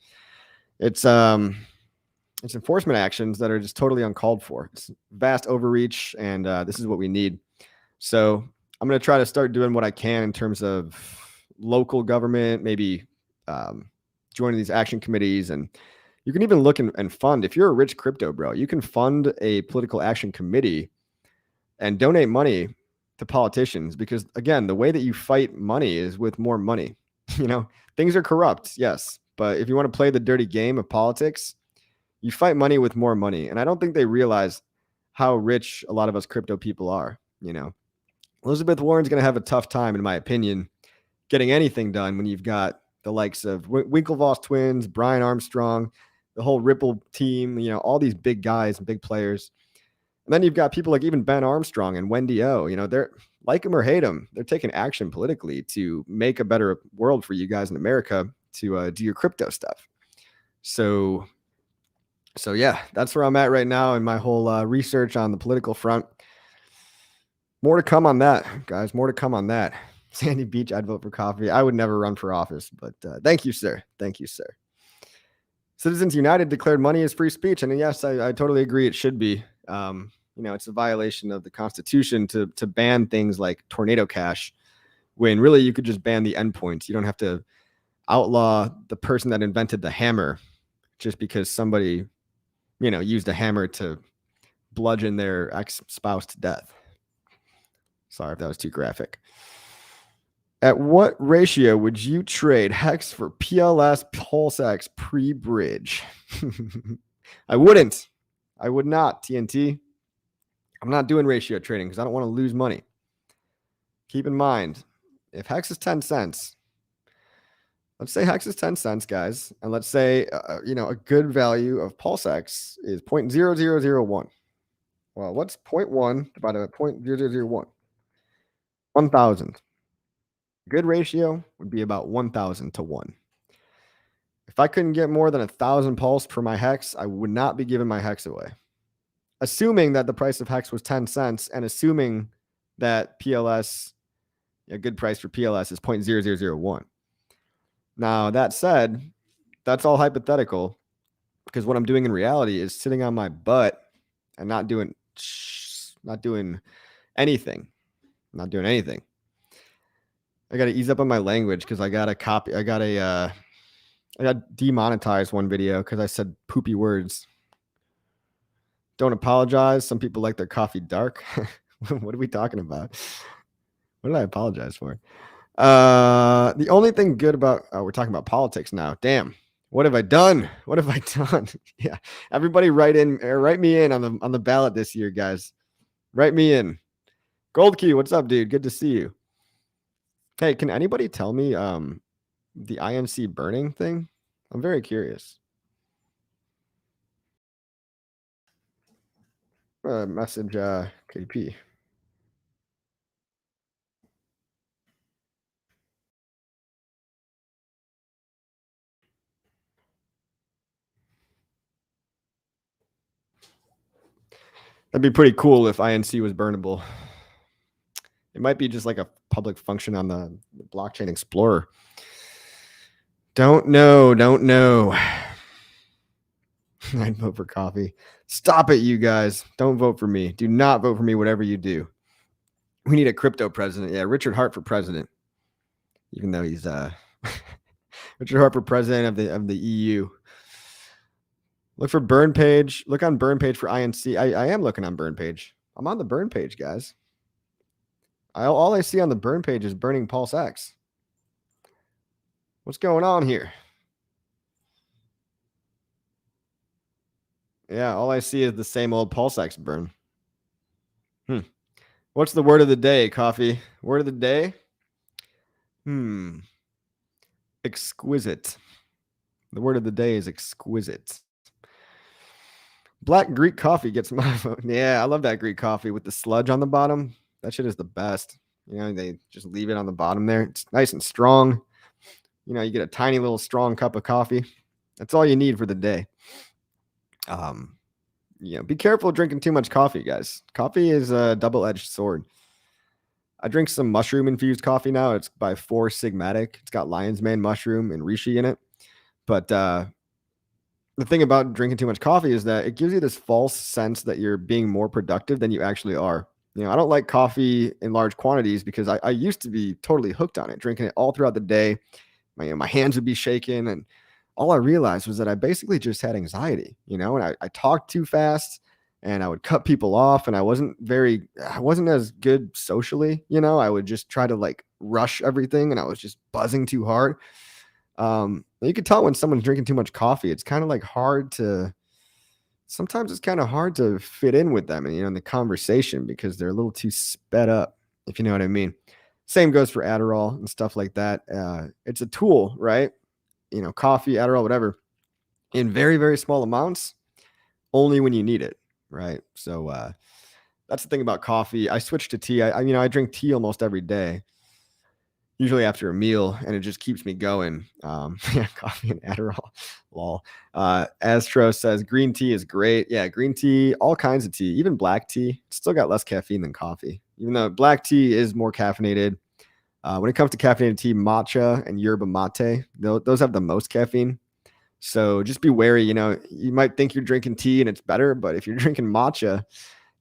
A: enforcement actions that are just totally uncalled for. It's vast overreach, and this is what we need. So I'm going to try to start doing what I can in terms of local government, maybe joining these action committees. And you can even look and fund. If you're a rich crypto bro, you can fund a political action committee and donate money to politicians, because again, the way that you fight money is with more money. Things are corrupt, yes, but if you want to play the dirty game of politics, you fight money with more money. And I don't think they realize how rich a lot of us crypto people are. Elizabeth Warren's going to have a tough time, in my opinion, getting anything done when you've got the likes of Winklevoss twins, Brian Armstrong, the whole Ripple team, all these big guys and big players. And then you've got people like even Ben Armstrong and Wendy O. They're, like them or hate them, they're taking action politically to make a better world for you guys in America to do your crypto stuff. So yeah, that's where I'm at right now in my whole research on the political front. More to come on that, guys. More to come on that. Sandy Beach, I'd vote for coffee. I would never run for office, but thank you, sir. Thank you, sir. Citizens United declared money as free speech. And yes, I totally agree. It should be. It's a violation of the Constitution to ban things like tornado cash, when really you could just ban the endpoints. You don't have to outlaw the person that invented the hammer just because somebody, used a hammer to bludgeon their ex-spouse to death. Sorry if that was too graphic. At what ratio would you trade HEX for PLS PulseX pre-bridge? I wouldn't. I would not, TNT. I'm not doing ratio trading because I don't want to lose money. Keep in mind, if HEX is 10 cents, let's say HEX is 10 cents, guys, and let's say, a good value of PulseX is 0.0001. Well, what's 0.1 divided by 0.0001? 1,000. Good ratio would be about 1,000 to 1. If I couldn't get more than 1,000 pulse per my HEX, I would not be giving my HEX away. Assuming that the price of HEX was 10 cents and assuming that PLS, a good price for PLS is 0.0001. Now, that said, that's all hypothetical, because what I'm doing in reality is sitting on my butt and not doing anything. Not doing anything. I got to ease up on my language because I got demonetized one video because I said poopy words. Don't apologize. Some people like their coffee dark. What are we talking about? What did I apologize for? The only thing good about we're talking about politics now. Damn. What have I done? What have I done? Yeah. Everybody write me in on the ballot this year, guys. Write me in. Gold Key, what's up, dude? Good to see you. Hey, can anybody tell me the INC burning thing? I'm very curious. Message KP. That'd be pretty cool if INC was burnable. It might be just like a public function on the blockchain explorer. Don't know. I'd vote for coffee. Stop it, you guys. Don't vote for me. Do not vote for me, whatever you do. We need a crypto president. Yeah, Richard Hart for president. Even though he's Richard Hart for president of the EU. Look for burn page. Look on burn page for INC. I am looking on burn page. I'm on the burn page, guys. All I see on the burn page is burning PulseX. What's going on here? Yeah, all I see is the same old PulseX burn. What's the word of the day, Coffee? Word of the day? Exquisite. The word of the day is exquisite. Black Greek coffee gets my vote. Yeah, I love that Greek coffee with the sludge on the bottom. That shit is the best. You know, they just leave it on the bottom there. It's nice and strong. You know, you get a tiny little strong cup of coffee. That's all you need for the day. You know, be careful drinking too much coffee, guys. Coffee is a double-edged sword. I drink some mushroom-infused coffee now. It's by 4 Sigmatic. It's got lion's mane mushroom and reishi in it. But the thing about drinking too much coffee is that it gives you this false sense that you're being more productive than you actually are. You know, I don't like coffee in large quantities because I used to be totally hooked on it, drinking it all throughout the day. My hands would be shaking, and all I realized was that I basically just had anxiety, you know, and I talked too fast and I would cut people off, and I wasn't as good socially, you know. I would just try to like rush everything, and I was just buzzing too hard. You could tell when someone's drinking too much coffee. It's kind of like sometimes it's kind of hard to fit in with them and, you know, in the conversation because they're a little too sped up, if you know what I mean. Same goes for Adderall and stuff like that. It's a tool, right? You know, coffee, Adderall, whatever, in very, very small amounts, only when you need it, right? So that's the thing about coffee. I switched to tea. I drink tea almost every day, usually after a meal, and it just keeps me going. Yeah, coffee and Adderall. Lol. Astro says green tea is great. Yeah, green tea, all kinds of tea, even black tea. It's still got less caffeine than coffee, even though black tea is more caffeinated. When it comes to caffeinated tea, matcha and yerba mate, those have the most caffeine. So just be wary. You know, you might think you're drinking tea and it's better, but if you're drinking matcha,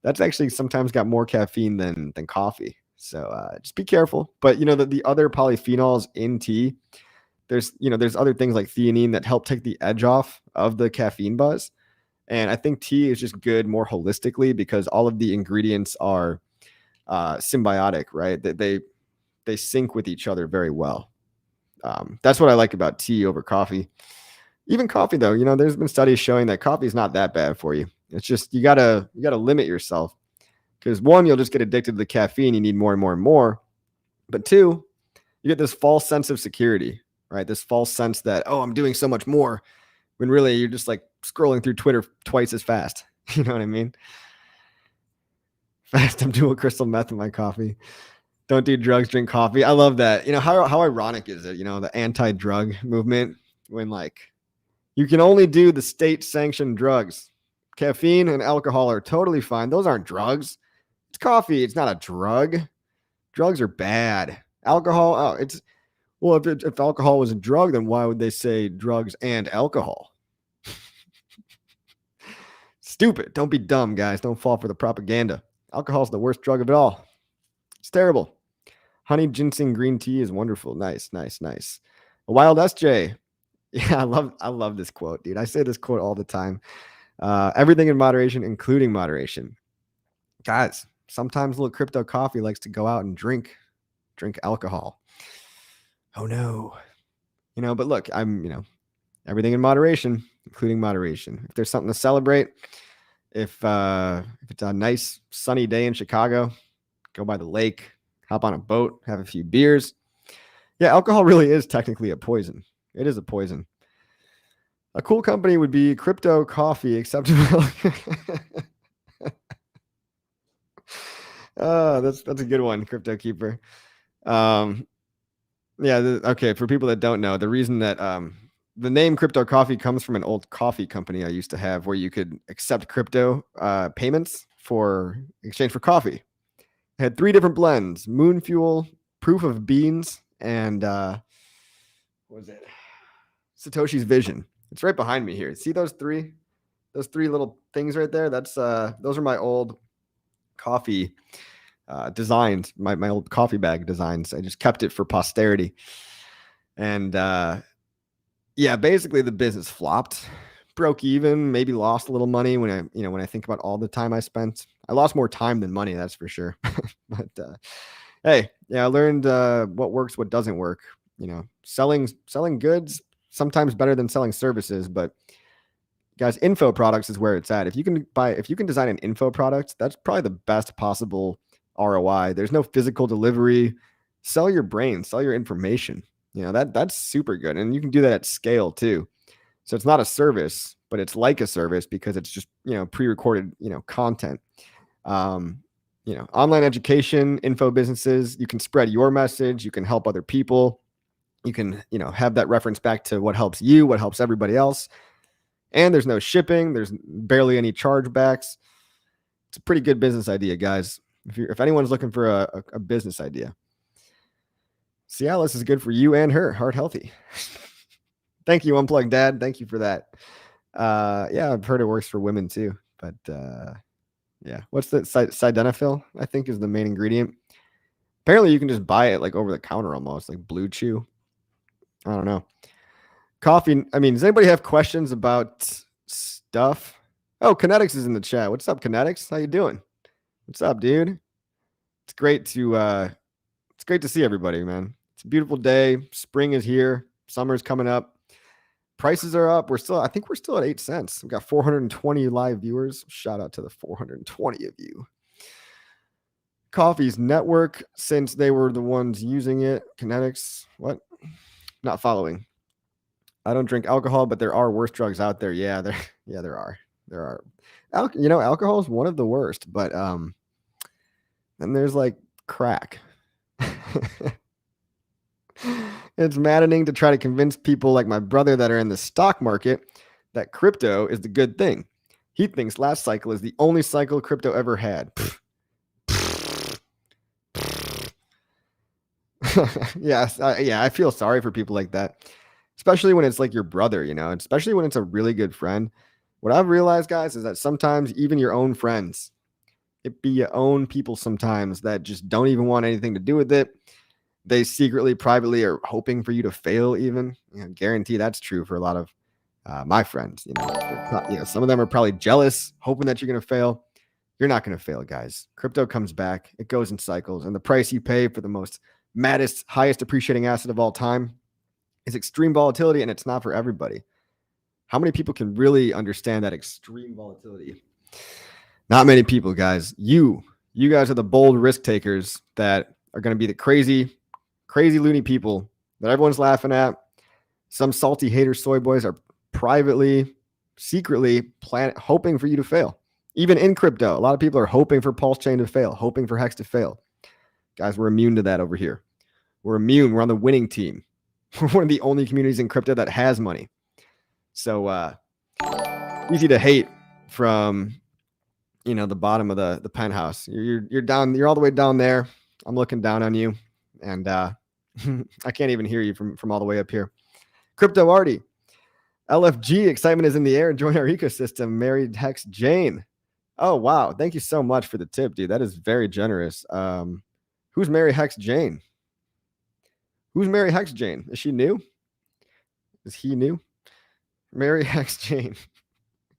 A: that's actually sometimes got more caffeine than coffee. So just be careful. But you know, the other polyphenols in tea, there's other things like theanine that help take the edge off of the caffeine buzz. And I think tea is just good more holistically because all of the ingredients are symbiotic, right? They sync with each other very well. That's what I like about tea over coffee. Even coffee, though, you know, there's been studies showing that coffee is not that bad for you. It's just you gotta limit yourself, because one, you'll just get addicted to the caffeine. You need more and more and more. But two, you get this false sense of security, right? This false sense that, oh, I'm doing so much more, when really you're just like scrolling through Twitter twice as fast. You know what I mean? Fast, I'm doing crystal meth in my coffee. Don't do drugs, drink coffee. I love that. You know, how ironic is it, you know, the anti-drug movement, when like you can only do the state-sanctioned drugs. Caffeine and alcohol are totally fine. Those aren't drugs. It's coffee. It's not a drug. Drugs are bad. Alcohol, Well, if alcohol was a drug, then why would they say drugs and alcohol? Stupid. Don't be dumb, guys. Don't fall for the propaganda. Alcohol's the worst drug of it all. It's terrible. Honey ginseng green tea is wonderful. Nice. A wild SJ. Yeah, I love this quote, dude. I say this quote all the time. Everything in moderation, including moderation. Guys, sometimes a little crypto coffee likes to go out and drink alcohol. Oh no. But look, I'm, everything in moderation, including moderation. If there's something to celebrate, if it's a nice sunny day in Chicago, go by the lake, hop on a boat, have a few beers. Yeah, alcohol really is technically a poison. It is a poison. A cool company would be Crypto Coffee, acceptable. That's a good one, Crypto Keeper. Okay, for people that don't know, the reason that the name Crypto Coffee comes from an old coffee company I used to have where you could accept crypto payments for exchange for coffee. It had 3 different blends: Moon Fuel, Proof of Beans, and what was it? Satoshi's Vision. It's right behind me here. See those three little things right there? That's those are my old coffee designs, my old coffee bag designs. I just kept it for posterity. And basically the business flopped, broke even, maybe lost a little money when I think about all the time I spent. I lost more time than money, that's for sure. But hey, I learned what works, what doesn't work. Selling goods sometimes better than selling services, but guys, info products is where it's at. If you can design an info product, that's probably the best possible ROI. There's no physical delivery. Sell your brain, sell your information. That's super good. And you can do that at scale too. So it's not a service, but it's like a service because it's just, pre-recorded, content. Online education, info businesses, you can spread your message, you can help other people. You can, have that reference back to what helps you, what helps everybody else. And there's no shipping. There's barely any chargebacks. It's a pretty good business idea, guys. If anyone's looking for a business idea, Cialis is good for you and her. Heart healthy. Thank you, Unplugged Dad. Thank you for that. I've heard it works for women too. But what's the sildenafil? I think is the main ingredient. Apparently, you can just buy it like over the counter almost, like Blue Chew. I don't know. Coffee. Does anybody have questions about stuff? Oh, Kinetics is in the chat. What's up, Kinetics? How you doing? What's up, dude? It's great to see everybody, man. It's a beautiful day. Spring is here. Summer's coming up. Prices are up. I think we're still at 8 cents. We've got 420 live viewers. Shout out to the 420 of you. Coffee's network, since they were the ones using it. Kinetics. What? Not following. I don't drink alcohol, but there are worse drugs out there. Yeah, there are. There are. Alcohol is one of the worst, but then there's like crack. It's maddening to try to convince people like my brother that are in the stock market that crypto is the good thing. He thinks last cycle is the only cycle crypto ever had. I feel sorry for people like that, especially when it's like your brother, especially when it's a really good friend. What I've realized, guys, is that sometimes even your own friends, it be your own people sometimes that just don't even want anything to do with it. They secretly, privately are hoping for you to fail even. Guarantee that's true for a lot of my friends. Some of them are probably jealous, hoping that you're going to fail. You're not going to fail, guys. Crypto comes back. It goes in cycles. And the price you pay for the most maddest, highest appreciating asset of all time is extreme volatility, and it's not for everybody. How many people can really understand that extreme volatility? Not many people, guys. You guys are the bold risk takers that are going to be the crazy loony people that everyone's laughing at. Some salty hater soy boys are privately, secretly hoping for you to fail. Even in crypto, a lot of people are hoping for PulseChain to fail, hoping for HEX to fail. Guys, we're immune to that over here. We're immune. We're on the winning team. We're one of the only communities in crypto that has money. So easy to hate from the bottom of the penthouse. You're down. You're all the way down there. I'm looking down on you, and I can't even hear you from all the way up here. Crypto Artie. LFG, excitement is in the air. Join our ecosystem. Married Hex Jane. Oh, wow. Thank you so much for the tip, dude. That is very generous. Who's Mary Hex Jane? Who's Mary Hex Jane? Is she new? Is he new? Mary Hex Jane.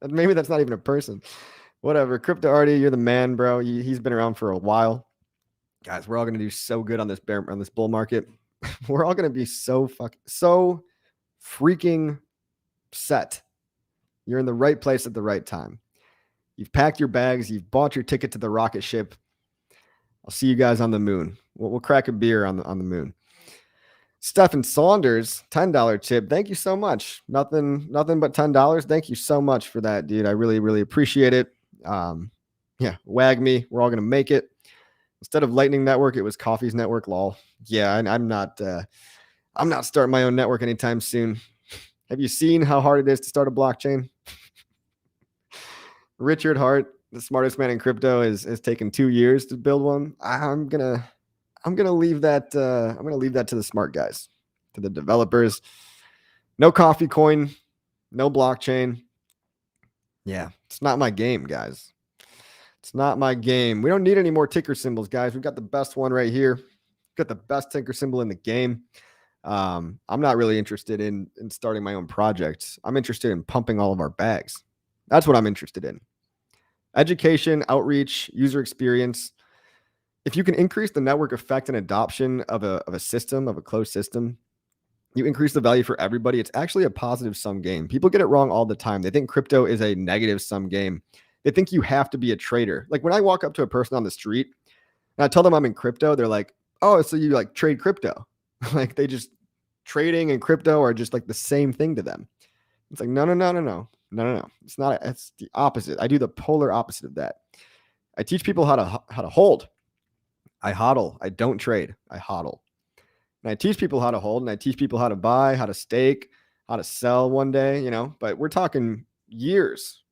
A: Maybe that's not even a person. Whatever. Crypto Artie, you're the man, bro. He's been around for a while. Guys, we're all going to do so good on this bull market. We're all going to be so freaking set. You're in the right place at the right time. You've packed your bags. You've bought your ticket to the rocket ship. I'll see you guys on the moon. We'll crack a beer on the moon. Stephen Saunders, $10 tip. Thank you so much. Nothing but $10. Thank you so much for that, dude. I really, really appreciate it. Yeah, wag me. We're all going to make it. Instead of Lightning Network, it was Coffee's Network. Lol. Yeah, I'm not starting my own network anytime soon. Have you seen how hard it is to start a blockchain? Richard Hart, the smartest man in crypto, has taken 2 years to build one. I'm gonna leave that. I'm gonna leave that to the smart guys, to the developers. No coffee coin, no blockchain. Yeah, it's not my game, guys. It's not my game. We don't need any more ticker symbols, guys. We've got the best one right here. We've got the best ticker symbol in the game. I'm not really interested in starting my own projects. I'm interested in pumping all of our bags. That's what I'm interested in. Education, outreach, user experience. If you can increase the network effect and adoption of a system, of a closed system, you increase the value for everybody. It's actually a positive sum game. People get it wrong all the time. They think crypto is a negative sum game. They think you have to be a trader. Like when I walk up to a person on the street and I tell them I'm in crypto, they're like, oh, so you like trade crypto. Like they just trading and crypto are just like the same thing to them. It's like, no. It's not. It's the opposite. I do the polar opposite of that. I teach people how to hold. I hodl. I don't trade. I hodl. And I teach people how to hold, and I teach people how to buy, how to stake, how to sell one day, but we're talking years,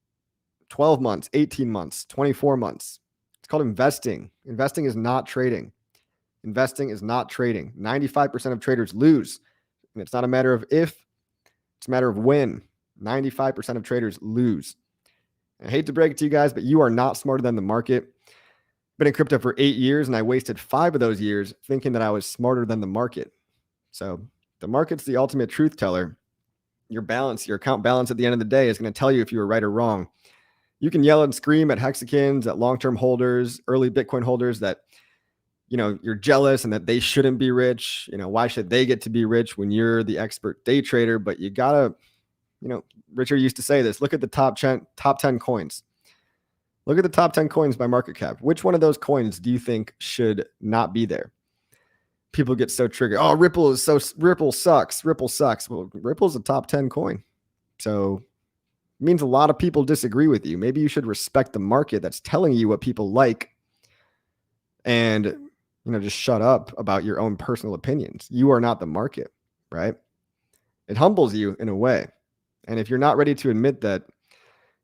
A: 12 months, 18 months, 24 months. It's called investing. Investing is not trading. Investing is not trading. 95% of traders lose. And it's not a matter of if, it's a matter of when. 95% of traders lose. I hate to break it to you guys, but you are not smarter than the market. I've been in crypto for 8 years, and I wasted 5 of those years thinking that I was smarter than the market. So the market's the ultimate truth teller. Your balance, your account balance at the end of the day is going to tell you if you were right or wrong. You can yell and scream at hexagons, at long-term holders, early Bitcoin holders that, you're jealous and that they shouldn't be rich. Why should they get to be rich when you're the expert day trader? But you gotta, Richard used to say this, look at the top 10 coins. Look at the top 10 coins by market cap. Which one of those coins do you think should not be there? People get so triggered. Oh, Ripple sucks. Ripple sucks. Well, Ripple's a top 10 coin. So it means a lot of people disagree with you. Maybe you should respect the market that's telling you what people like and, just shut up about your own personal opinions. You are not the market, right? It humbles you in a way. And if you're not ready to admit that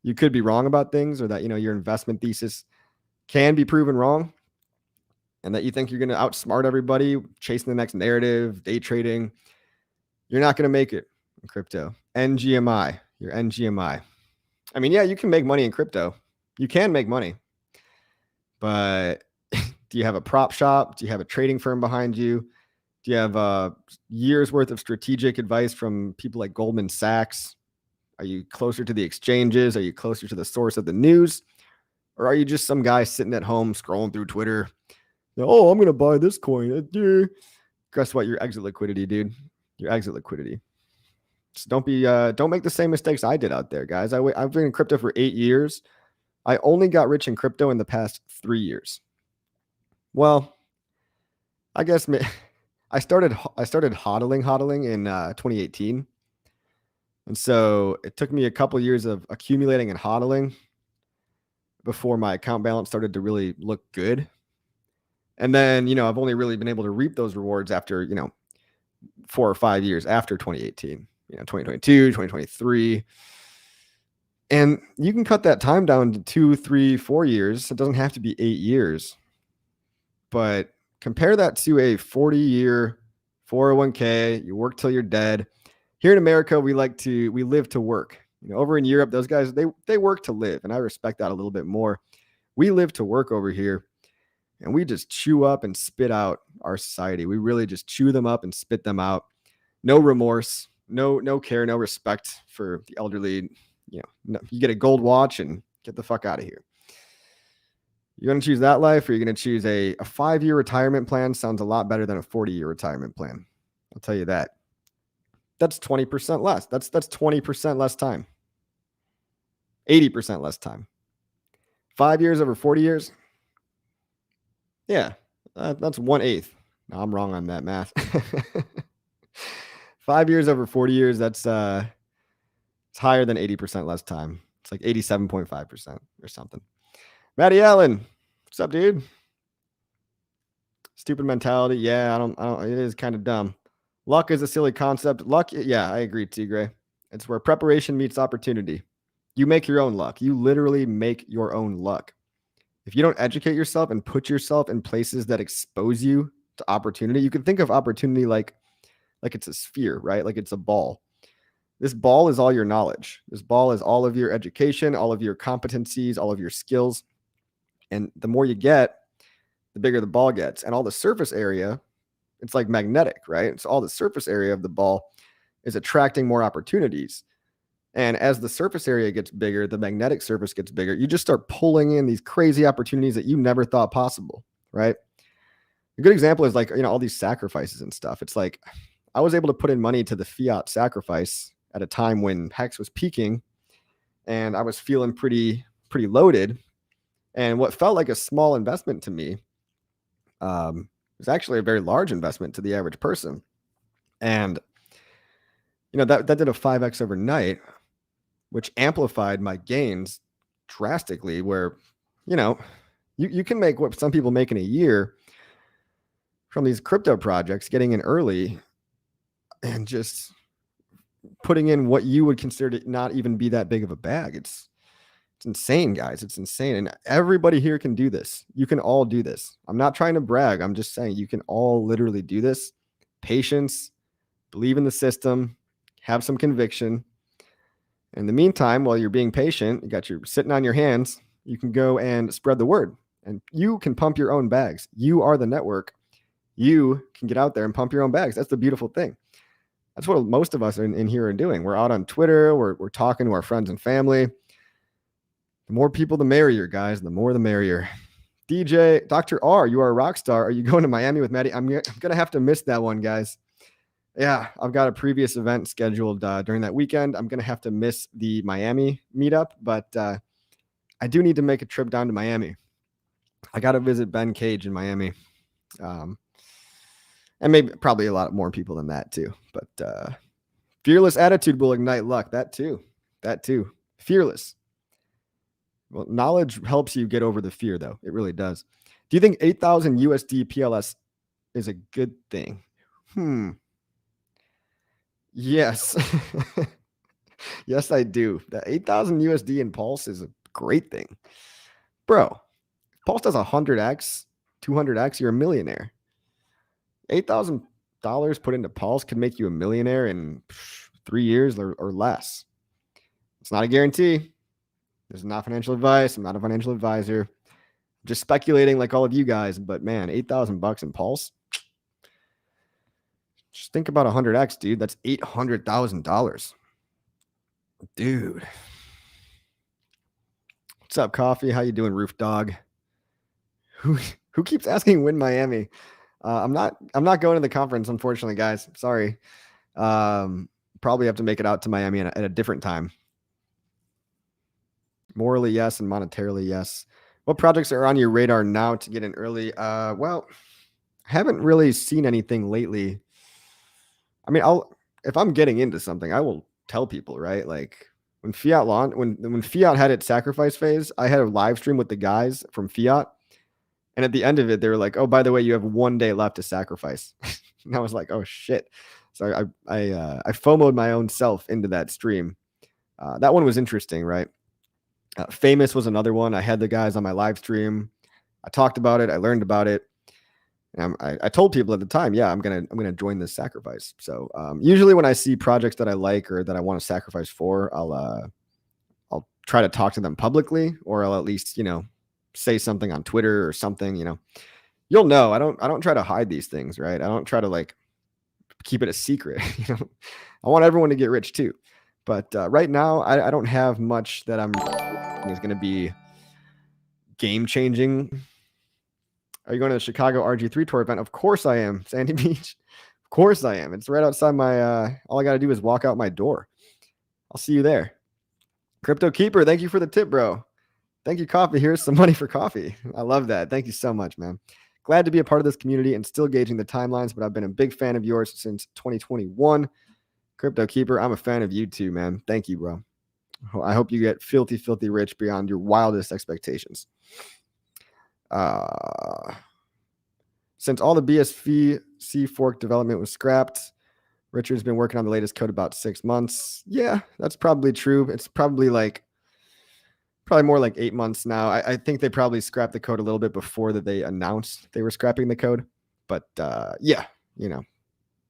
A: you could be wrong about things, or that, your investment thesis can be proven wrong, and that you think you're going to outsmart everybody chasing the next narrative, day trading, you're not going to make it in crypto. NGMI, your NGMI. I mean, yeah, you can make money in crypto. You can make money. But do you have a prop shop? Do you have a trading firm behind you? Do you have years worth of strategic advice from people like Goldman Sachs? Are you closer to the exchanges? Are you closer to the source of the news? Or are you just some guy sitting at home scrolling through Twitter? Oh, I'm going to buy this coin. Guess what? Your exit liquidity, dude. Your exit liquidity. Just don't make the same mistakes I did out there, guys. I've been in crypto for 8 years. I only got rich in crypto in the past 3 years. Well, I guess I started hodling in 2018. And so it took me a couple years of accumulating and hodling before my account balance started to really look good. And then, I've only really been able to reap those rewards after, 4 or 5 years after 2018, 2022, 2023. And you can cut that time down to 2, 3, 4 years. It doesn't have to be 8 years. But compare that to a 40-year, 401k, you work till you're dead. Here in America, we live to work. Over in Europe, those guys, they work to live. And I respect that a little bit more. We live to work over here, and we just chew up and spit out our society. We really just chew them up and spit them out. No remorse, no care, no respect for the elderly. You get a gold watch and get the fuck out of here. You're going to choose that life, or you're going to choose a 5-year retirement plan? Sounds a lot better than a 40-year retirement plan. I'll tell you that. That's 20% less. That's 20% less time. 80% less time. 5 years over 40 years? Yeah, that's 1/8. No, I'm wrong on that math. 5 years over 40 years, it's higher than 80% less time. It's like 87.5% or something. Matty Allen, what's up, dude? Stupid mentality. Yeah, I don't. It is kind of dumb. Luck is a silly concept. Luck, yeah, I agree, Tigray. It's where preparation meets opportunity. You make your own luck. You literally make your own luck. If you don't educate yourself and put yourself in places that expose you to opportunity, you can think of opportunity like it's a sphere, right? Like it's a ball. This ball is all your knowledge. This ball is all of your education, all of your competencies, all of your skills. And the more you get, the bigger the ball gets. And all the surface area, it's like magnetic, right? So all the surface area of the ball is attracting more opportunities. And as the surface area gets bigger, the magnetic surface gets bigger. You just start pulling in these crazy opportunities that you never thought possible, right? A good example is like, all these sacrifices and stuff. It's like I was able to put in money to the Fiat sacrifice at a time when HEX was peaking, and I was feeling pretty loaded. And what felt like a small investment to me was actually a very large investment to the average person. And that did a 5x overnight, which amplified my gains drastically, where you can make what some people make in a year from these crypto projects, getting in early and just putting in what you would consider to not even be that big of a bag. It's insane, guys. It's insane. And everybody here can do this. You can all do this. I'm not trying to brag. I'm just saying you can all literally do this. Patience, believe in the system, have some conviction. In the meantime, while you're being patient, you're sitting on your hands, you can go and spread the word, and you can pump your own bags. You are the network. You can get out there and pump your own bags. That's the beautiful thing. That's what most of us in here are doing. We're out on Twitter. We're talking to our friends and family. The more people, the merrier, guys. The more, the merrier. DJ, Dr. R, you are a rock star. Are you going to Miami with Maddie? I'm going to have to miss that one, guys. Yeah, I've got a previous event scheduled during that weekend. I'm going to have to miss the Miami meetup, but I do need to make a trip down to Miami. I got to visit Ben Cage in Miami. And probably a lot more people than that too. But fearless attitude will ignite luck. That too. Fearless. Well, knowledge helps you get over the fear, though. It really does. Do you think 8,000 USD PLS is a good thing? Yes. Yes, I do. That 8,000 USD in Pulse is a great thing. Bro, if Pulse does 100x, 200x, you're a millionaire. $8,000 put into Pulse could make you a millionaire in 3 years or less. It's not a guarantee. This is not financial advice. I'm not a financial advisor. I'm just speculating like all of you guys, but man, $8,000 in Pulse. Just think about 100x, dude. That's $800,000. Dude. What's up, Coffee? How you doing, Roof Dog? Who keeps asking when Miami? I'm not going to the conference, unfortunately, guys. Sorry. Probably have to make it out to Miami at a different time. Morally, yes, and monetarily, yes. What projects are on your radar now to get in early? Well, I haven't really seen anything lately. I mean, if I'm getting into something, I will tell people, right? Like when Fiat launched, when Fiat had its sacrifice phase, I had a live stream with the guys from Fiat. And at the end of it, they were like, oh, by the way, you have 1 day left to sacrifice. And I was like, oh, shit. So I FOMO'd my own self into that stream. That one was interesting, right? Famous was another one. I had the guys on my live stream. I talked about it. I learned about it. And I told people at the time, yeah, I'm gonna join this sacrifice. So usually when I see projects that I like or that I want to sacrifice for, I'll try to talk to them publicly, or I'll at least, say something on Twitter or something. You'll know. I don't try to hide these things, right? I don't try to like keep it a secret. I want everyone to get rich too. But right now, I don't have much that I'm is going to be game changing. Are you going to the Chicago RG3 tour event? Of course I am, Sandy Beach. Of course I am. It's right outside my, all I got to do is walk out my door. I'll see you there. Crypto Keeper, thank you for the tip, bro. Thank you, coffee. Here's some money for coffee. I love that. Thank you so much, man. Glad to be a part of this community and still gauging the timelines, but I've been a big fan of yours since 2021. Crypto Keeper, I'm a fan of you too, man. Thank you, bro. I hope you get filthy, filthy rich beyond your wildest expectations. Since all the BSV fork development was scrapped, Richard's been working on the latest code about 6 months. Yeah, that's probably true. It's probably more like 8 months now. I think they probably scrapped the code a little bit before that they announced they were scrapping the code. But yeah,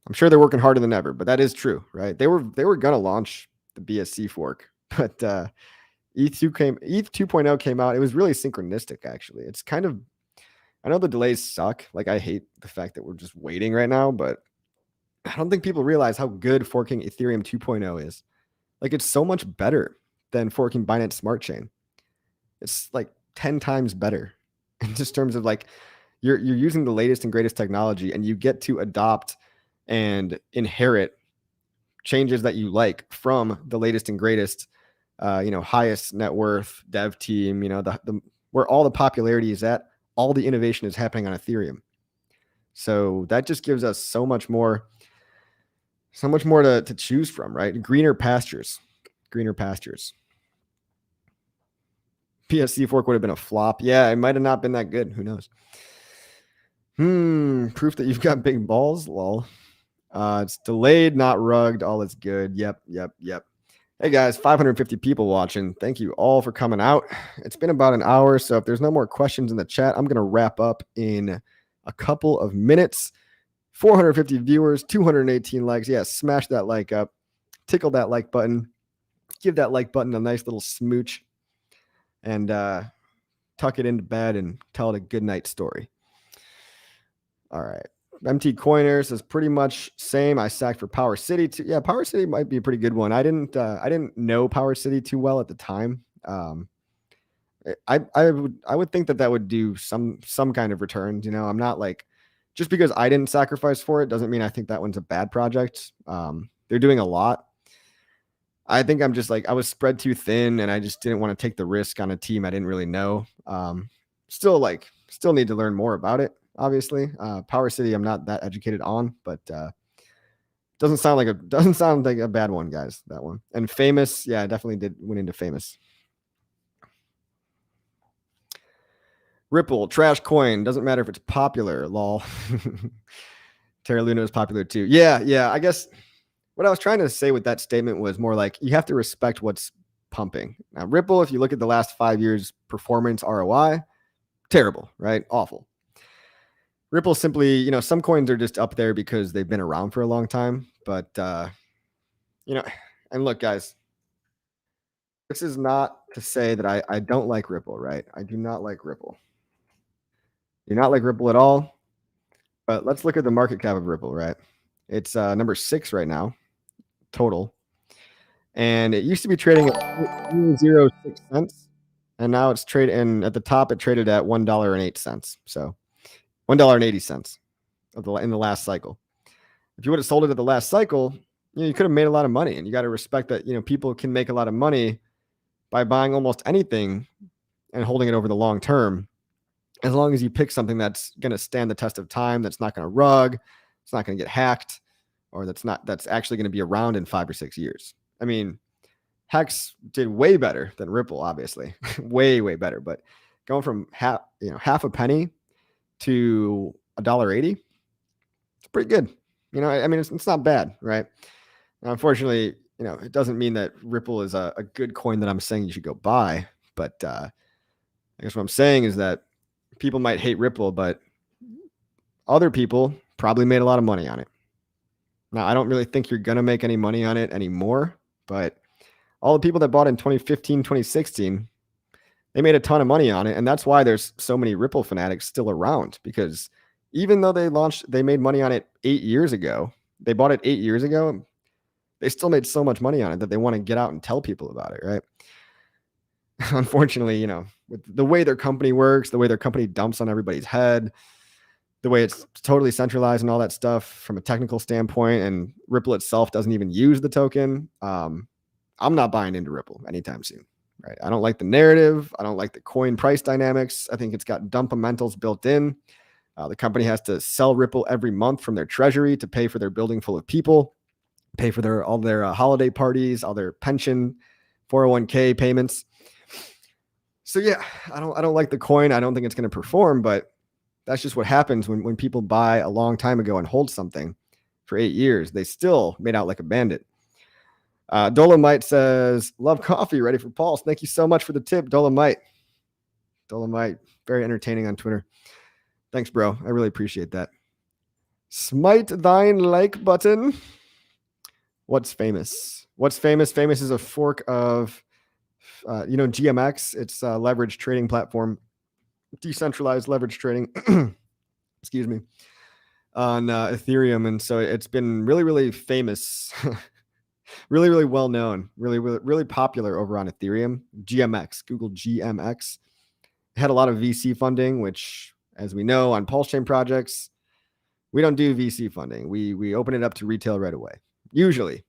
A: I'm sure they're working harder than ever, but that is true, right? They were going to launch the BSC fork, but ETH 2.0 came out. It was really synchronistic, actually. It's kind of, I know the delays suck. Like, I hate the fact that we're just waiting right now, but I don't think people realize how good forking Ethereum 2.0 is. Like, it's so much better than forking Binance Smart Chain. It's like 10 times better in just terms of like, you're using the latest and greatest technology, and you get to adopt and inherit changes that you like from the latest and greatest, highest net worth dev team, the where all the popularity is at, all the innovation is happening on Ethereum. So that just gives us so much more to choose from, right? Greener pastures. PSC fork would have been a flop. Yeah, it might have not been that good. Who knows? Proof that you've got big balls. Lol. It's delayed, not rugged. All is good. Yep. Hey guys, 550 people watching. Thank you all for coming out. It's been about an hour, so if there's no more questions in the chat, I'm going to wrap up in a couple of minutes. 450 viewers, 218 likes. Yeah, smash that like up. Tickle that like button. Give that like button a nice little smooch. And tuck it into bed and tell it a good night story. All right. MT Coiners is pretty much same. I sacked for Power City too. Yeah, Power City might be a pretty good one. I didn't know Power City too well at the time. I would think that would do some kind of returns. I'm not like, just because I didn't sacrifice for it doesn't mean I think that one's a bad project. They're doing a lot. I think I'm just like, I was spread too thin and I just didn't want to take the risk on a team I didn't really know. Still need to learn more about it. Obviously, Power City, I'm not that educated on, but doesn't sound like a bad one, guys. That one. And Famous, yeah, I definitely went into Famous. Ripple, trash coin, doesn't matter if it's popular. Lol. Terra Luna is popular too. Yeah. I guess what I was trying to say with that statement was more like, you have to respect what's pumping. Now, Ripple, if you look at the last 5 years performance ROI, terrible, right? Awful. Ripple simply, some coins are just up there because they've been around for a long time. But, and look, guys, this is not to say that I don't like Ripple, right? I do not like Ripple. Do not like Ripple at all. But let's look at the market cap of Ripple, right? It's number 6 right now, total. And it used to be trading at 0.06 cents. And now it's trading, at the top, it traded at $1.08. So $1.80 in the last cycle. If you would have sold it at the last cycle, you could have made a lot of money. And you got to respect that, people can make a lot of money by buying almost anything and holding it over the long term, as long as you pick something that's going to stand the test of time, that's not going to rug, it's not going to get hacked, or that's actually going to be around in 5 or 6 years. I mean, HEX did way better than Ripple, obviously, way better. But going from half a penny to $1.80, it's pretty good. I mean, it's not bad, right? Now, unfortunately, it doesn't mean that Ripple is a good coin that I'm saying you should go buy. But I guess what I'm saying is that people might hate Ripple, but Other people probably made a lot of money on it. Now, I don't really think you're going to make any money on it anymore, but all the people that bought in 2015, 2016, they made a ton of money on it. And that's why there's so many Ripple fanatics still around, because even though they made money on it 8 years ago, they bought it 8 years ago, they still made so much money on it that they want to get out and tell people about it, right? Unfortunately, with the way their company works, the way their company dumps on everybody's head, the way it's totally centralized and all that stuff from a technical standpoint, and Ripple itself doesn't even use the token. I'm not buying into Ripple anytime soon, right? I don't like the narrative. I don't like the coin price dynamics. I think it's got dump-mentals built in. The company has to sell Ripple every month from their treasury to pay for their building full of people, pay for all their holiday parties, all their pension, 401k payments. So yeah, I don't like the coin. I don't think it's going to perform, but that's just what happens when people buy a long time ago and hold something for 8 years. They still made out like a bandit. Dolomite says, love coffee, ready for Pulse. Thank you so much for the tip, Dolomite. Dolomite, very entertaining on Twitter. Thanks, bro. I really appreciate that. Smite thine like button. What's famous? What's famous? Famous is a fork of, GMX. It's a leverage trading platform, decentralized leverage trading, excuse me, on Ethereum. And so it's been really, really famous, really, really well known, really, really, really popular over on Ethereum. GMX, Google GMX. It had a lot of VC funding, which, as we know, on PulseChain projects, we don't do VC funding. We open it up to retail right away. Usually.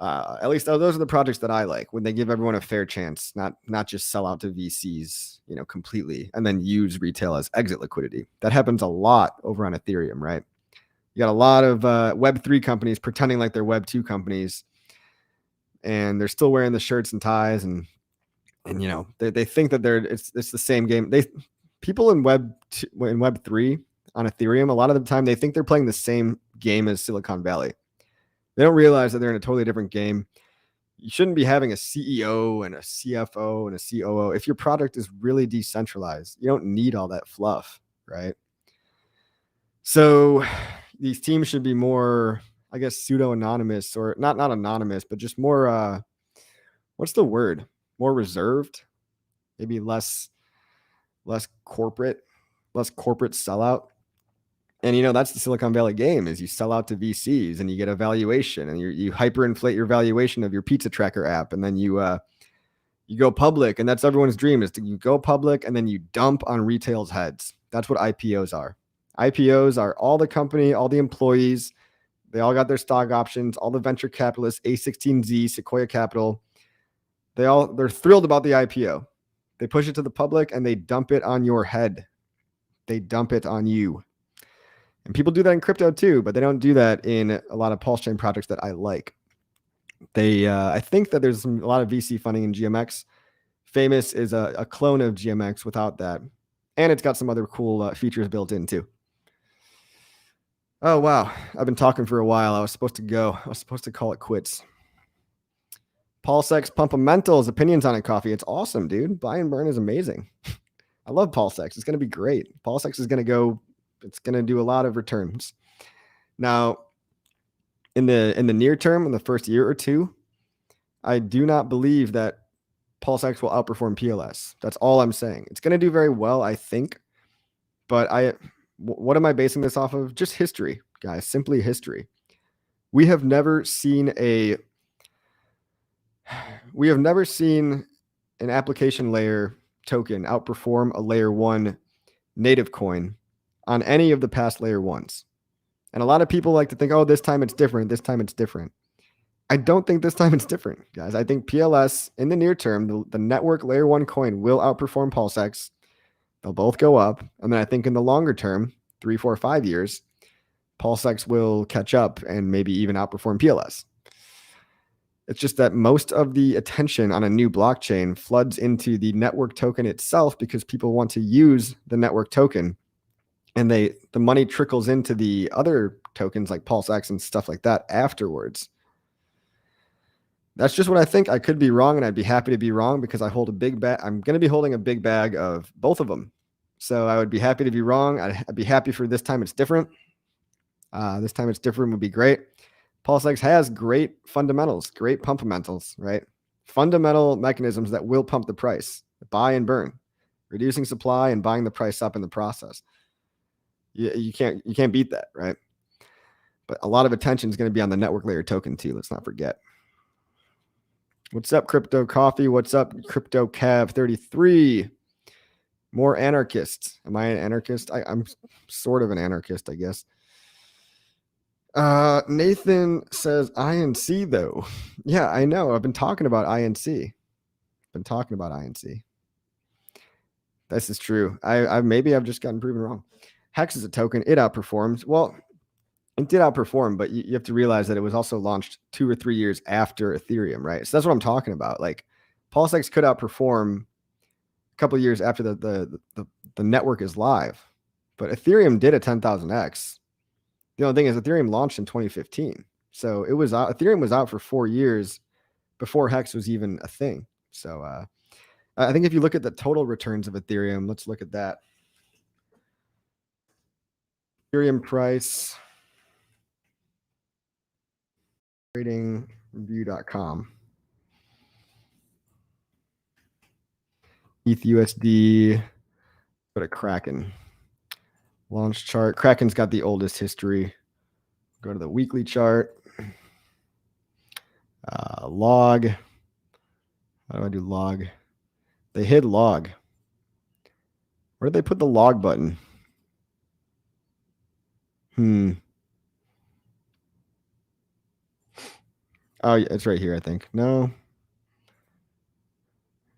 A: At least those are the projects that I like, when they give everyone a fair chance, not just sell out to VCs, completely, and then use retail as exit liquidity. That happens a lot over on Ethereum, right? You got a lot of Web3 companies pretending like they're Web2 companies, and they're still wearing the shirts and ties, and they think that it's the same game. People in Web3 on Ethereum, a lot of the time they think they're playing the same game as Silicon Valley. They don't realize that they're in a totally different game. You shouldn't be having a CEO and a CFO and a COO. If your product is really decentralized, you don't need all that fluff, right? So these teams should be more, I guess, pseudo-anonymous, or not anonymous, but just more, what's the word? More reserved, maybe less corporate sellout. And, that's the Silicon Valley game, is you sell out to VCs and you get a valuation, and you hyperinflate your valuation of your pizza tracker app. And then you go public, and that's everyone's dream, is you go public and then you dump on retail's heads. That's what IPOs are. IPOs are all the company, all the employees. They all got their stock options, all the venture capitalists, A16Z, Sequoia Capital. They're thrilled about the IPO. They push it to the public and they dump it on your head. They dump it on you. And people do that in crypto too, but they don't do that in a lot of PulseChain projects that I like. I think that there's a lot of VC funding in GMX. Famous is a clone of GMX without that. And it's got some other cool features built in too. Oh, wow. I've been talking for a while. I was supposed to go. I was supposed to call it quits. PulseX Pumpamentals, opinions on it, coffee. It's awesome, dude. Buy and burn is amazing. I love PulseX. It's going to be great. PulseX is going to go. It's going to do a lot of returns. Now, in the near term, in the first year or two, I do not believe that PulseX will outperform PLS. That's all I'm saying. It's going to do very well, I think. But what am I basing this off of? Just history, guys. Simply history. We have never seen an application layer token outperform a layer 1 native coin on any of the past layer 1s. And a lot of people like to think, oh, this time it's different. This time it's different. I don't think this time it's different, guys. I think PLS in the near term, the network layer 1 coin will outperform PulseX. They'll both go up. And then I think in the longer term, 3, 4, 5 years, PulseX will catch up and maybe even outperform PLS. It's just that most of the attention on a new blockchain floods into the network token itself because people want to use the network token. And the money trickles into the other tokens like PulseX and stuff like that afterwards. That's just what I think. I could be wrong, and I'd be happy to be wrong because I hold a big bag. I'm going to be holding a big bag of both of them. So I would be happy to be wrong. I'd be happy for this time it's different. This time it's different would be great. PulseX has great fundamentals, great pumpamentals, right? Fundamental mechanisms that will pump the price, buy and burn, reducing supply and buying the price up in the process. You can't beat that, right? But a lot of attention is going to be on the network layer token too. Let's not forget. What's up, Crypto Coffee? What's up, Crypto Cav 33? More anarchists. Am I an anarchist? I'm sort of an anarchist, I guess. Nathan says INC though. Yeah, I know. I've been talking about INC. This is true. Maybe I've just gotten proven wrong. HEX is a token. It outperforms. Well, it did outperform, but you have to realize that it was also launched 2 or 3 years after Ethereum, right? So that's what I'm talking about. Like PulseX could outperform a couple of years after the network is live, but Ethereum did a 10,000x. The only thing is Ethereum launched in 2015. So it was Ethereum was out for 4 years before HEX was even a thing. So I think if you look at the total returns of Ethereum, let's look at that. Ethereum price, tradingreview.com. ETHUSD, go to Kraken. Launch chart. Kraken's got the oldest history. Go to the weekly chart. Log. How do I do log? They hid log. Where did they put the log button? Oh, yeah, it's right here, I think. No.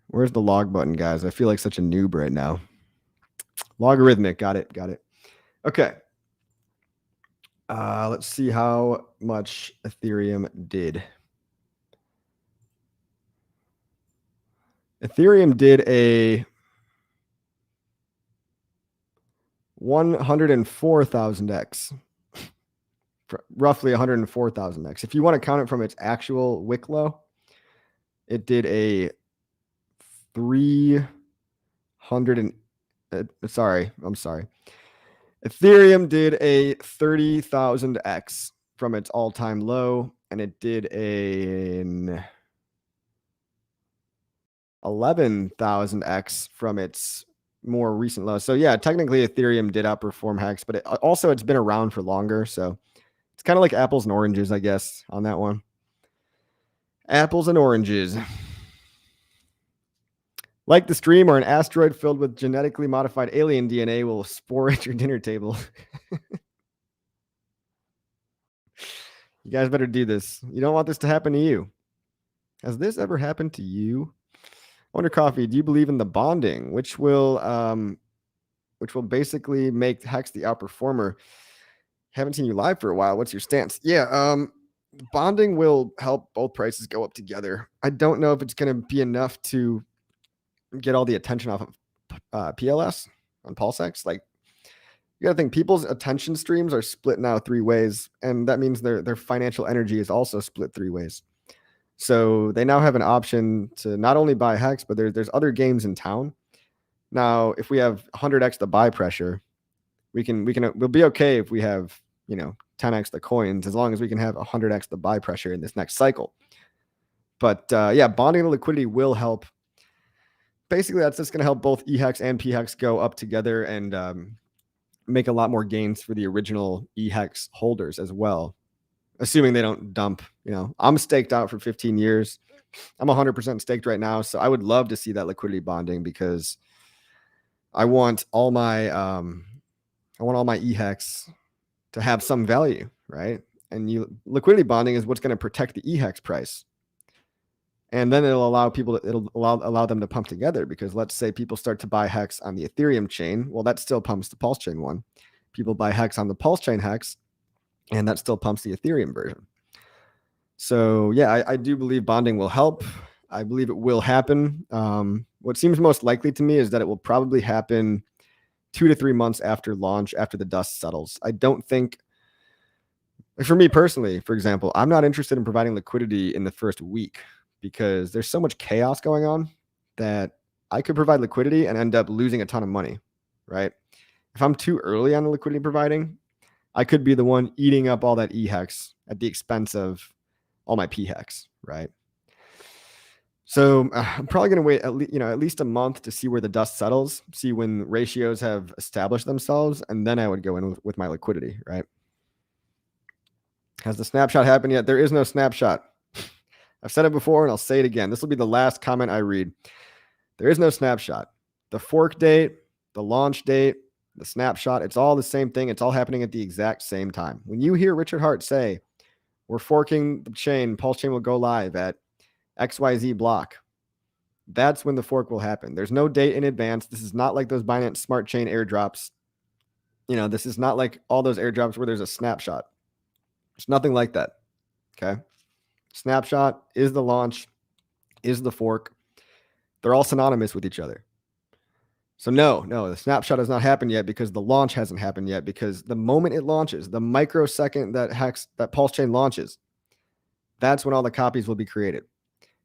A: Where's the log button, guys? I feel like such a noob right now. Logarithmic. Got it. Okay. Let's see how much Ethereum did. Ethereum did a 104,000x, roughly 104,000x. If you want to count it from its actual wick low, it did a 300 and I'm sorry. Ethereum did a 30,000x from its all-time low, and it did an 11,000x from its more recent low. So yeah, technically Ethereum did outperform HEX, but it's been around for longer. So it's kind of like apples and oranges, I guess, on that one. Apples and oranges. Like the stream, or an asteroid filled with genetically modified alien DNA will spore at your dinner table. You guys better do this. You don't want this to happen to you. Has this ever happened to you? Wonder Coffee, do you believe in the bonding, which will basically make HEX the outperformer? Haven't seen you live for a while. What's your stance? Yeah, bonding will help both prices go up together. I don't know if it's going to be enough to get all the attention off of PLS on PulseX. Like, you got to think people's attention streams are split now 3 ways, and that means their financial energy is also split 3 ways. So they now have an option to not only buy HEX, but there's other games in town. Now, if we have 100x the buy pressure, we'll be okay if we have 10x the coins, as long as we can have 100x the buy pressure in this next cycle. But yeah, bonding the liquidity will help. Basically, that's just going to help both EHEX and PHEX go up together and make a lot more gains for the original EHEX holders as well, assuming they don't dump. I'm staked out for 15 years. I'm 100% staked right now, so I would love to see that liquidity bonding, because I want all my EHEX to have some value, right? And liquidity bonding is what's going to protect the EHEX price. And then it'll allow them to pump together, because let's say people start to buy HEX on the Ethereum chain. Well, that still pumps the PulseChain one. People buy HEX on the PulseChain HEX, and that still pumps the Ethereum version. So yeah, I do believe bonding will help. I believe it will happen. What seems most likely to me is that it will probably happen 2 to 3 months after launch, after the dust settles. I don't think, for me personally, for example, I'm not interested in providing liquidity in the first week, because there's so much chaos going on that I could provide liquidity and end up losing a ton of money, right? If I'm too early on the liquidity providing, I could be the one eating up all that EHEX at the expense of all my PHEX, right? So I'm probably going to wait at least a month to see where the dust settles, see when ratios have established themselves, and then I would go in with my liquidity, right? Has the snapshot happened yet? There is no snapshot. I've said it before and I'll say it again. This will be the last comment I read. There is no snapshot. The fork date, the launch date, the snapshot, it's all the same thing. It's all happening at the exact same time. When you hear Richard Hart say, we're forking the chain, PulseChain will go live at XYZ block, that's when the fork will happen. There's no date in advance. This is not like those Binance Smart Chain airdrops. This is not like all those airdrops where there's a snapshot. It's nothing like that. Okay. Snapshot is the launch, is the fork. They're all synonymous with each other. So no, the snapshot has not happened yet because the launch hasn't happened yet, because the moment it launches, the microsecond that PulseChain launches, that's when all the copies will be created.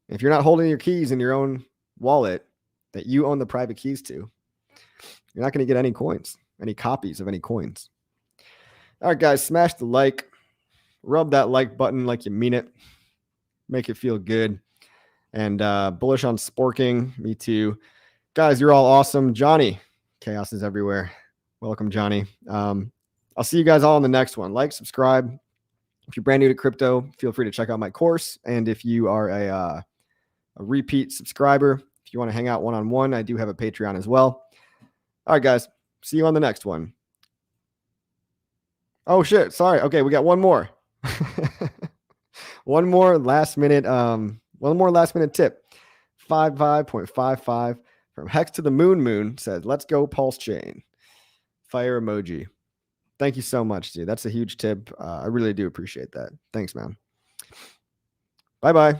A: If you're not holding your keys in your own wallet that you own the private keys to, you're not going to get any coins, any copies of any coins. All right, guys, smash the like, rub that like button like you mean it, make it feel good. And bullish on sporking, me too. Guys, you're all awesome. Johnny, chaos is everywhere. Welcome, Johnny. I'll see you guys all in the next one. Like, subscribe. If you're brand new to crypto, feel free to check out my course. And if you are a repeat subscriber, if you want to hang out one-on-one, I do have a Patreon as well. All right, guys. See you on the next one. Oh, shit. Sorry. Okay, we got one more. One more last minute tip. 55.55 from Hex to the Moon says, let's go PulseChain. Fire emoji. Thank you so much, dude. That's a huge tip. I really do appreciate that. Thanks, man. Bye-bye.